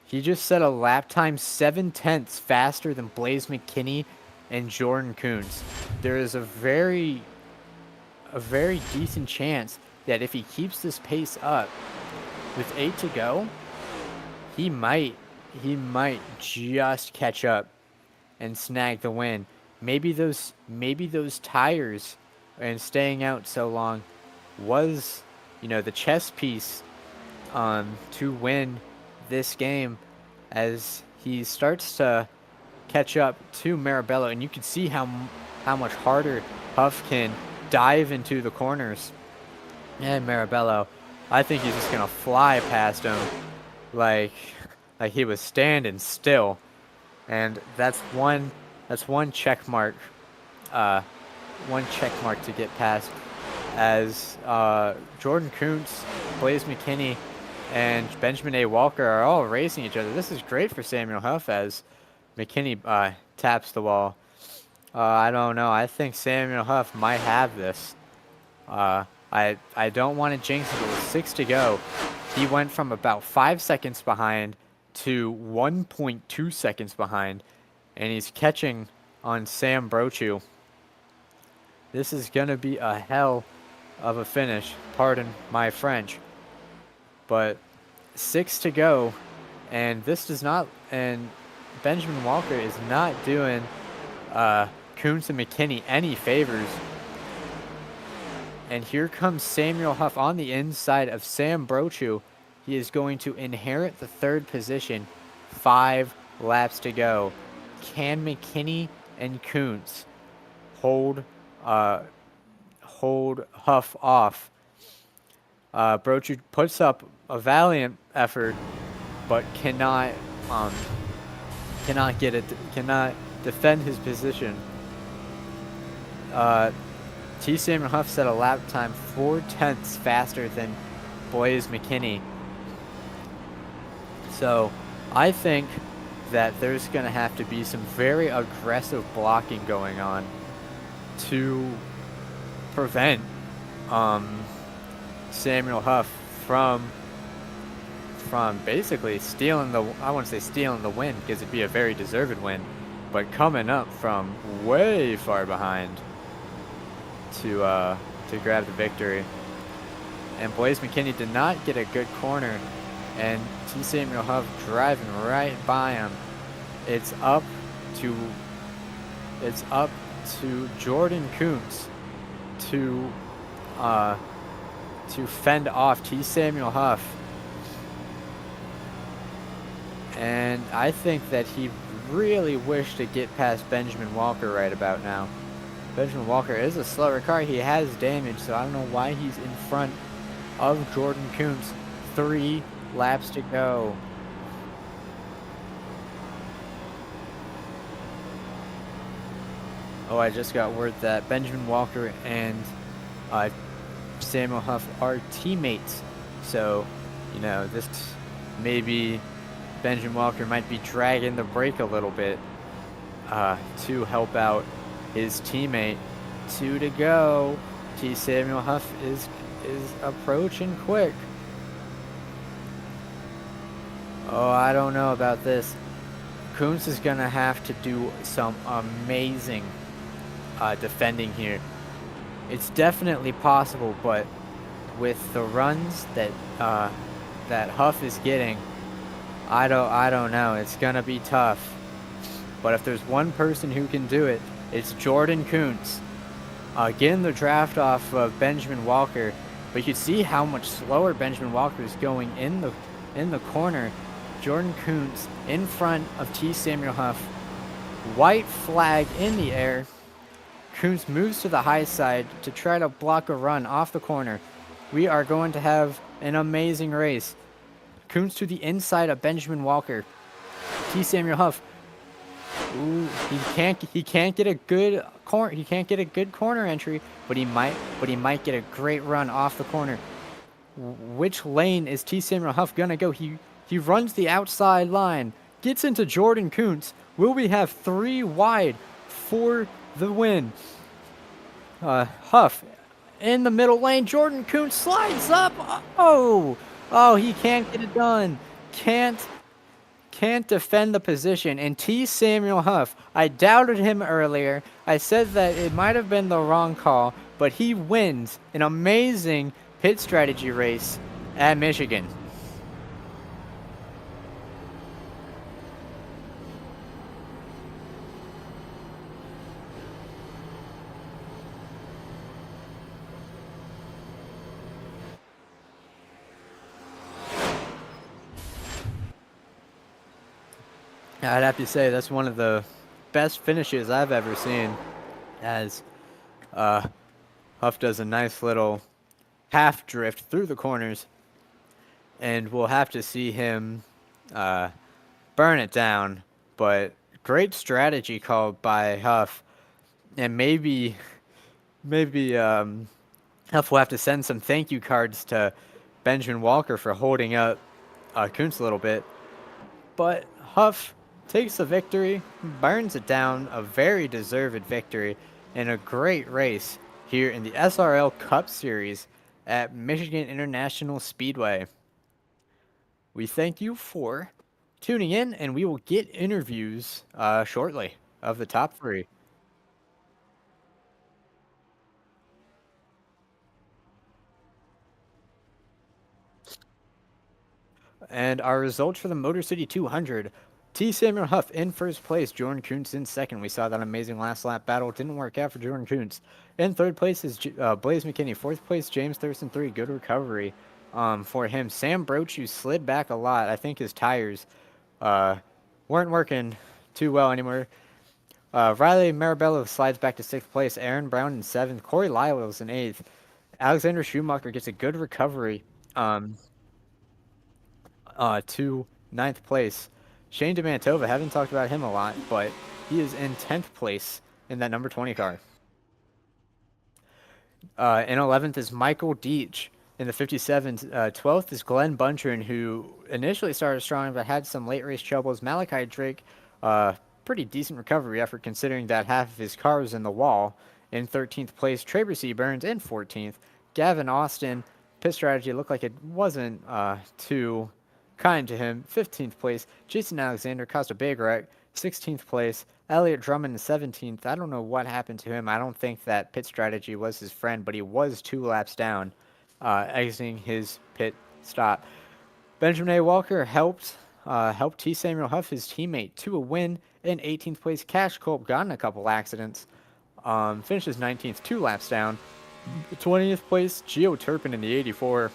He just set a lap time 7/10 faster than Blaze McKinney and Jordan Kuntz. There is a very decent chance that if he keeps this pace up, with 8 to go, he might just catch up and snag the win. Maybe those tires and staying out so long was, the chess piece to win this game, as he starts to catch up to Marabello, and you can see how much harder Huff can dive into the corners. And Marabello, I think he's just gonna fly past him like he was standing still. And that's one check mark to get past, as Jordan Kuntz, Blaze McKinney, and Benjamin A. Walker are all racing each other. This is great for Samuel Huff, as McKinney taps the wall. I don't know. I think Samuel Huff might have this. I don't want to jinx it. It was 6 to go. He went from about 5 seconds behind to 1.2 seconds behind, and he's catching on Sam Brochu. This is going to be a hell of a finish. Pardon my French. But 6 to go, and and Benjamin Walker is not doing Kuntz and McKinney any favors. And here comes Samuel Huff on the inside of Sam Brochu. He is going to inherit the 3rd position. 5 laps to go. Can McKinney and Kuntz hold Huff off? Brochu puts up a valiant effort, but cannot defend his position. T. Samuel Huff set a lap time 4/10 faster than Blaze McKinney. So I think that there's going to have to be some very aggressive blocking going on to prevent Samuel Huff from basically stealing the, I wouldn't say stealing the win, because it'd be a very deserved win, but coming up from way far behind to grab the victory. And Blaze McKinney did not get a good corner, and T. Samuel Huff driving right by him. It's up to Jordan Kuntz to fend off T. Samuel Huff. And I think that he really wished to get past Benjamin Walker right about now. Benjamin Walker is a slower car. He has damage, so I don't know why he's in front of Jordan Kuntz. 3 laps to go. Oh, I just got word that Benjamin Walker and Samuel Huff are teammates. So, this maybe Benjamin Walker might be dragging the brake a little bit to help out his teammate. 2 to go. T. Samuel Huff is approaching quick. Oh, I don't know about this. Kuntz is going to have to do some amazing defending here. It's definitely possible, but with the runs that Huff is getting, I don't know. It's going to be tough. But if there's one person who can do it, it's Jordan Kuntz. Getting the draft off of Benjamin Walker, but you can see how much slower Benjamin Walker is going in the corner. Jordan Kuntz in front of T. Samuel Huff. White flag in the air. Kuntz moves to the high side to try to block a run off the corner. We are going to have an amazing race. Kuntz to the inside of Benjamin Walker. T. Samuel Huff. Ooh, he can't get a good corner entry, but he might get a great run off the corner. Which lane is T. Samuel Huff gonna go? He runs the outside line, gets into Jordan Kuntz. Will we have 3 wide for the win? Huff in the middle lane. Jordan Kuntz slides up. Oh, he can't get it done. Can't defend the position. And T. Samuel Huff, I doubted him earlier. I said that it might have been the wrong call, but he wins an amazing pit strategy race at Michigan. I'd have to say that's one of the best finishes I've ever seen, as Huff does a nice little half drift through the corners, and we'll have to see him burn it down. But great strategy called by Huff, and maybe Huff will have to send some thank you cards to Benjamin Walker for holding up Kuntz a little bit. But Huff takes the victory, burns it down, a very deserved victory, in a great race here in the SRL Cup Series at Michigan International Speedway. We thank you for tuning in, and we will get interviews shortly of the top three. And our results for the Motor City 200. T. Samuel Huff in first place, Jordan Kuntz in second. We saw that amazing last lap battle. Didn't work out for Jordan Kuntz. In third place is Blaze McKinney. Fourth place, James Thurston 3. Good recovery for him. Sam Brochu slid back a lot. I think his tires uh, weren't working too well anymore. Riley Marabello slides back to sixth place. Aaron Brown in seventh. Corey Lyles in eighth. Alexander Schumacher gets a good recovery um, to ninth place. Shane DeMantova, haven't talked about him a lot, but he is in 10th place in that number 20 car. In 11th is Michael Deach. In the 57th, 12th is Glenn Bunchern, who initially started strong but had some late race troubles. Malachi Drake, pretty decent recovery effort considering that half of his car was in the wall. In 13th place, Traver C. Burns in 14th. Gavin Austin, pit strategy looked like it wasn't too kind to him. 15th place, Jason Alexander caused a big wreck. 16th place, Elliot Drummond in 17th. I don't know what happened to him. I don't think that pit strategy was his friend, but he was 2 laps down, exiting his pit stop. Benjamin A. Walker helped T. Samuel Huff, his teammate, to a win. In 18th place, Cash Culp got in a couple accidents. Finishes 19th, 2 laps down. 20th place, Geo Turpin in the 84.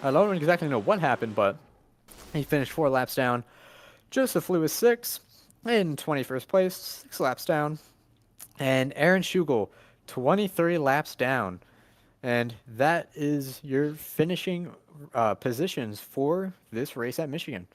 I don't exactly know what happened, but he finished 4 laps down. Joseph Lewis 6 in 21st place, 6 laps down. And Aaron Schugel, 23 laps down. And that is your finishing positions for this race at Michigan.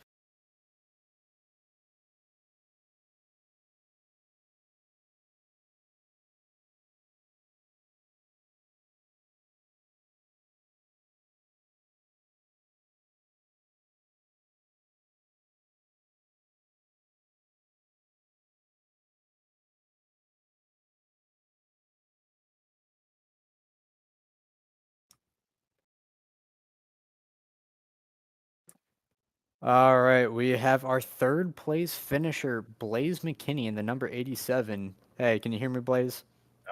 All right, we have our third place finisher, Blaze McKinney, in the number 87. Hey, can you hear me, Blaze?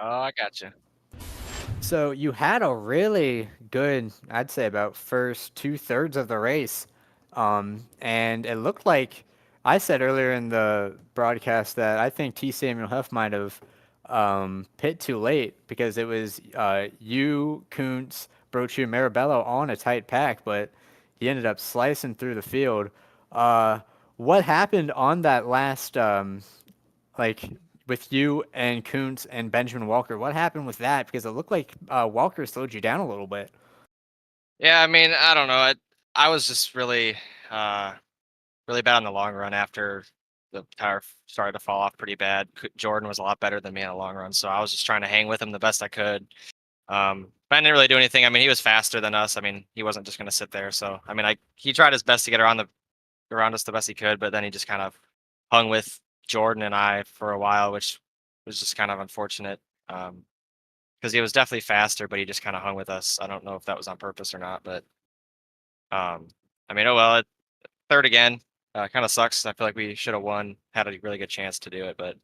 Oh, I gotcha. So you had a really good, I'd say, about first 2/3 of the race, and it looked like I said earlier in the broadcast that I think T. Samuel Huff might have pit too late because it was you, Kuntz, Brochu, and Marabello all in a tight pack, but he ended up slicing through the field. Uh, what happened on that last like with you and Kuntz and Benjamin Walker? What happened with that? Because it looked like Walker slowed you down a little bit. Yeah, I mean, I don't know. I was just really bad in the long run after the tire started to fall off pretty bad. Jordan was a lot better than me in the long run, so I was just trying to hang with him the best I could. But I didn't really do anything. I mean, he was faster than us. I mean, he wasn't just going to sit there. So I mean, he tried his best to get around us the best he could, but then he just kind of hung with Jordan and I for a while, which was just kind of unfortunate. Because he was definitely faster, but he just kind of hung with us. I don't know if that was on purpose or not, but I mean, oh well. Third again, kind of sucks. I feel like we should have won, had a really good chance to do it, but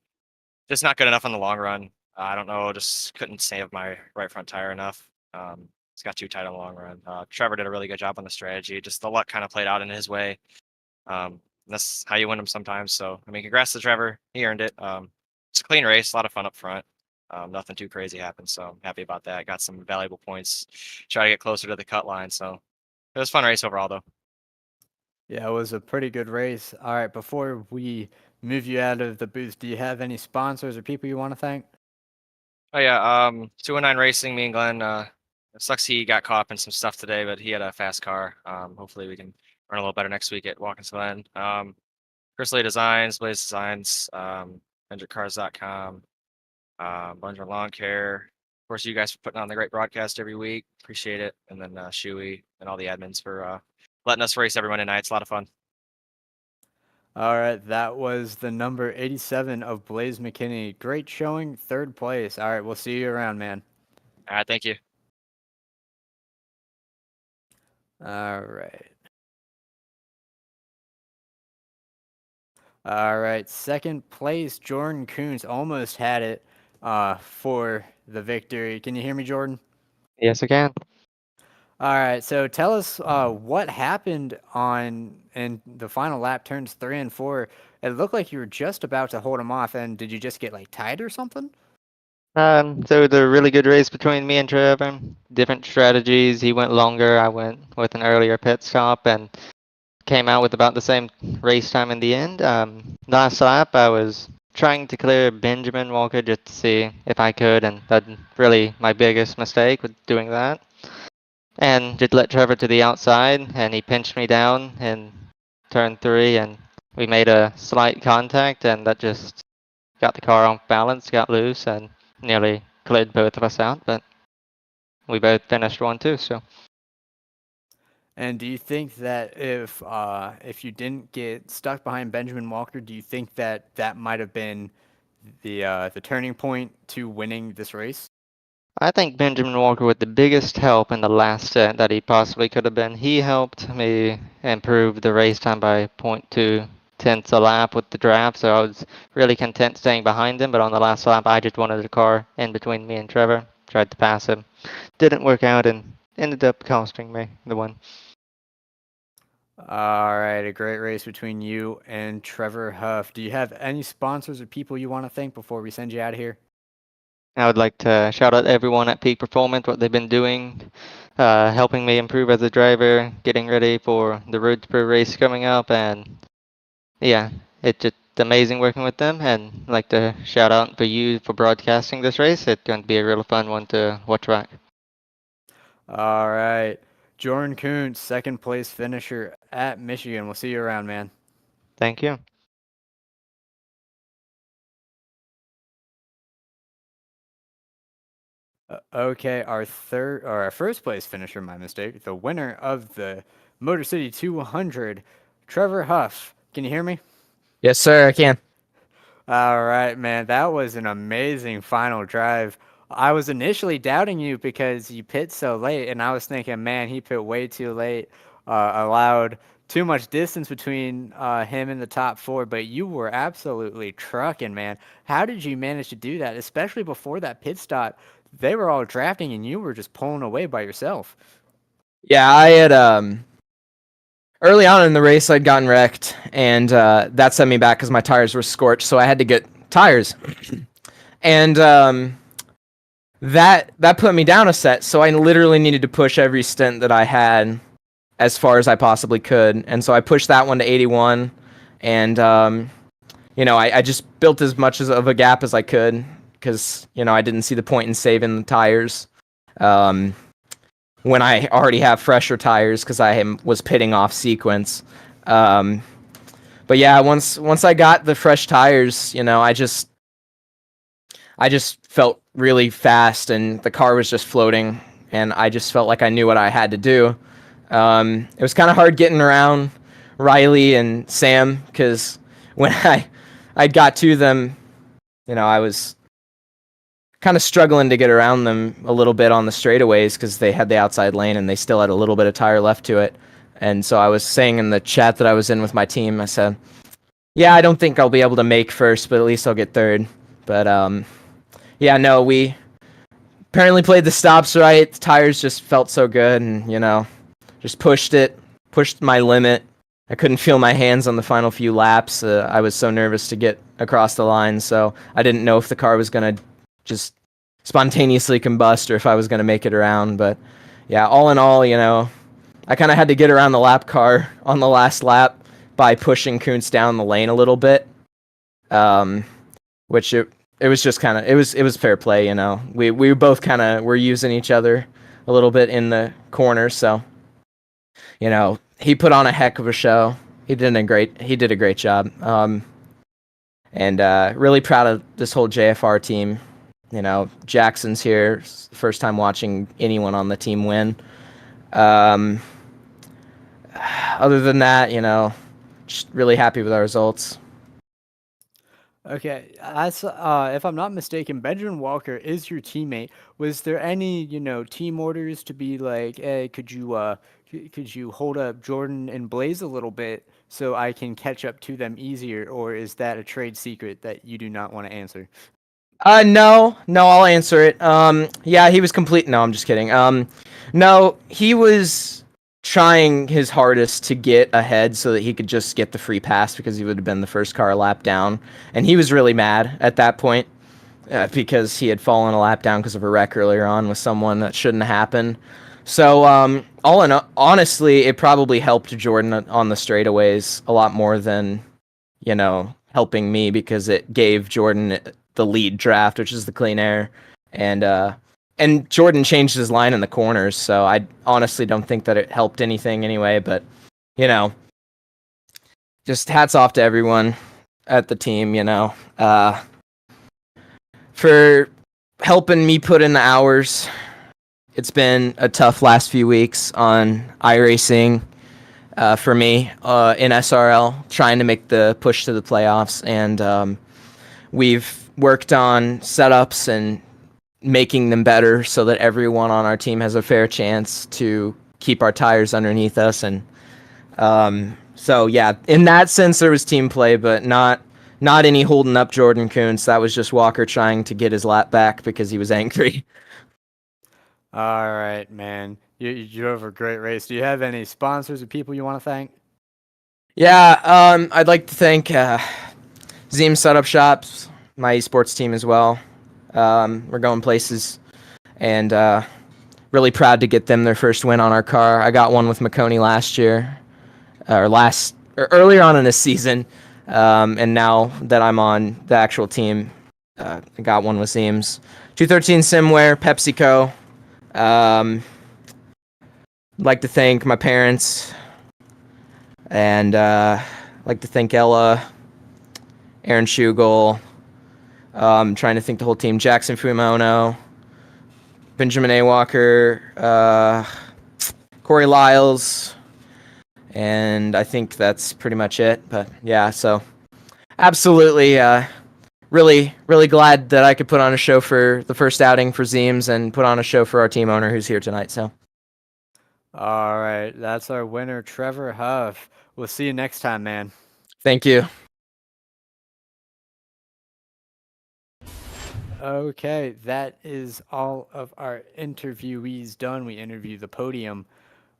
just not good enough in the long run. I don't know, just couldn't save my right front tire enough. It's got too tight in the long run. Trevor did a really good job on the strategy. Just the luck kind of played out in his way. That's how you win them sometimes. So I mean, congrats to Trevor. He earned it. It's a clean race, a lot of fun up front. Nothing too crazy happened, so I'm happy about that. Got some valuable points. Try to get closer to the cut line. So it was a fun race overall, though. Yeah, it was a pretty good race. All right, before we move you out of the booth, do you have any sponsors or people you want to thank? Oh yeah, 209 Racing, me and Glenn. It sucks he got caught up in some stuff today, but he had a fast car. Hopefully we can run a little better next week at Watkins Glen. Chris Lee Designs, Blaze Designs, HendrickCars.com, Bunger Lawn Care. Of course, you guys for putting on the great broadcast every week. Appreciate it. And then Shuey and all the admins for letting us race every Monday night. It's a lot of fun. All right, that was the number 87 of Blaze McKinney. Great showing, third place. All right, we'll see you around, man. All right, thank you. All right. All right, second place, Jordan Coons almost had it for the victory. Can you hear me, Jordan? Yes, I can. All right, so tell us what happened in the final lap, turns 3 and 4. It looked like you were just about to hold him off, and did you just get like tied or something? So the really good race between me and Trevor. Different strategies. He went longer. I went with an earlier pit stop and came out with about the same race time in the end. Last lap, I was trying to clear Benjamin Walker just to see if I could, and that's really my biggest mistake with doing that. And just let Trevor to the outside, and he pinched me down in turn 3, and we made a slight contact, and that just got the car off balance, got loose, and nearly cleared both of us out. But we both finished 1-2, so. And do you think that if you didn't get stuck behind Benjamin Walker, do you think that that might have been the turning point to winning this race? I think Benjamin Walker was the biggest help in the last set that he possibly could have been. He helped me improve the race time by 0.2 tenths a lap with the draft, so I was really content staying behind him. But on the last lap, I just wanted a car in between me and Trevor. Tried to pass him. Didn't work out and ended up costing me the win. All right, a great race between you and Trevor Huff. Do you have any sponsors or people you want to thank before we send you out of here? I would like to shout out everyone at Peak Performance, what they've been doing, helping me improve as a driver, getting ready for the Road to Pro race coming up, and yeah, it's just amazing working with them. And I'd like to shout out for you for broadcasting this race. It's going to be a real fun one to watch back. All right, Jordan Kuntz, second place finisher at Michigan. We'll see you around, man. Thank you. Okay, our first place finisher, my mistake, the winner of the Motor City 200, Trevor Huff. Can you hear me? Yes, sir, I can. All right, man, that was an amazing final drive. I was initially doubting you because you pit so late, and I was thinking, man, he pit way too late, allowed too much distance between him and the top 4, but you were absolutely trucking, man. How did you manage to do that, especially before that pit stop? They were all drafting, and you were just pulling away by yourself. Yeah, I had early on in the race I'd gotten wrecked, and that sent me back because my tires were scorched, so I had to get tires, and that put me down a set. So I literally needed to push every stint that I had as far as I possibly could, and so I pushed that one to 81, and I just built as much of a gap as I could. Because, I didn't see the point in saving the tires when I already have fresher tires because I was pitting off sequence. But yeah, once I got the fresh tires, I just felt really fast and the car was just floating and I just felt like I knew what I had to do. It was kind of hard getting around Riley and Sam because when I got to them, I was kind of struggling to get around them a little bit on the straightaways because they had the outside lane and they still had a little bit of tire left to it. And so I was saying in the chat that I was in with my team, I said, yeah, I don't think I'll be able to make first, but at least I'll get third. But yeah, no, we apparently played the stops right. The tires just felt so good and, just pushed my limit. I couldn't feel my hands on the final few laps. I was so nervous to get across the line, so I didn't know if the car was going to just spontaneously combust or if I was going to make it around. But yeah, all in all, I kind of had to get around the lap car on the last lap by pushing Kuntz down the lane a little bit, which it was just kind of it was fair play, you know. We both kind of were using each other a little bit in the corner, so you know he put on a heck of a show. He did a great job, and really proud of this whole JFR team. You know, Jackson's here, first time watching anyone on the team win. Other than that, you know, just really happy with our results. Okay, if I'm not mistaken, Benjamin Walker is your teammate. Was there any, team orders to be like, hey, could you hold up Jordan and Blaze a little bit so I can catch up to them easier, or is that a trade secret that you do not want to answer? No, I'll answer it. Yeah, he was complete. No, I'm just kidding. No, he was trying his hardest to get ahead so that he could just get the free pass because he would have been the first car a lap down. And he was really mad at that point because he had fallen a lap down because of a wreck earlier on with someone that shouldn't have happened. So, honestly, it probably helped Jordan on the straightaways a lot more than, helping me because it gave Jordan the lead draft, which is the clean air. And Jordan changed his line in the corners, so I honestly don't think that it helped anything anyway, but, just hats off to everyone at the team, for helping me put in the hours. It's been a tough last few weeks on iRacing for me in SRL, trying to make the push to the playoffs, and we've worked on setups and making them better so that everyone on our team has a fair chance to keep our tires underneath us. And so, yeah, in that sense, there was team play, but not any holding up Jordan Kuntz. That was just Walker trying to get his lap back because he was angry. All right, man. You drove a great race. Do you have any sponsors or people you want to thank? Yeah, I'd like to thank Zeem Setup Shops, my esports team as well. We're going places, and really proud to get them their first win on our car. I got one with McConey last year, or earlier on in this season, and now that I'm on the actual team, I got one with Zeems. 213 Simware, PepsiCo. I'd like to thank my parents, and like to thank Ella, Aaron Schugel. Trying to think the whole team. Jackson Fuimono, Benjamin A. Walker, Corey Lyles, and I think that's pretty much it. But yeah, so absolutely, really glad that I could put on a show for the first outing for Zeems and put on a show for our team owner who's here tonight. So. All right, that's our winner, Trevor Huff. We'll see you next time, man. Thank you. Okay, that is all of our interviewees done. We interviewed the podium.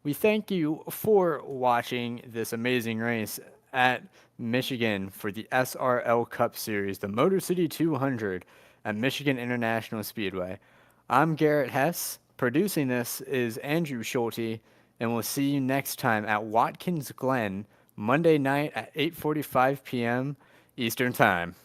We thank you for watching this amazing race at Michigan for the SRL Cup Series, the Motor City 200 at Michigan International Speedway. I'm Garrett Hess. Producing this is Andrew Schulte, and we'll see you next time at Watkins Glen, Monday night at 8:45 p.m. Eastern Time.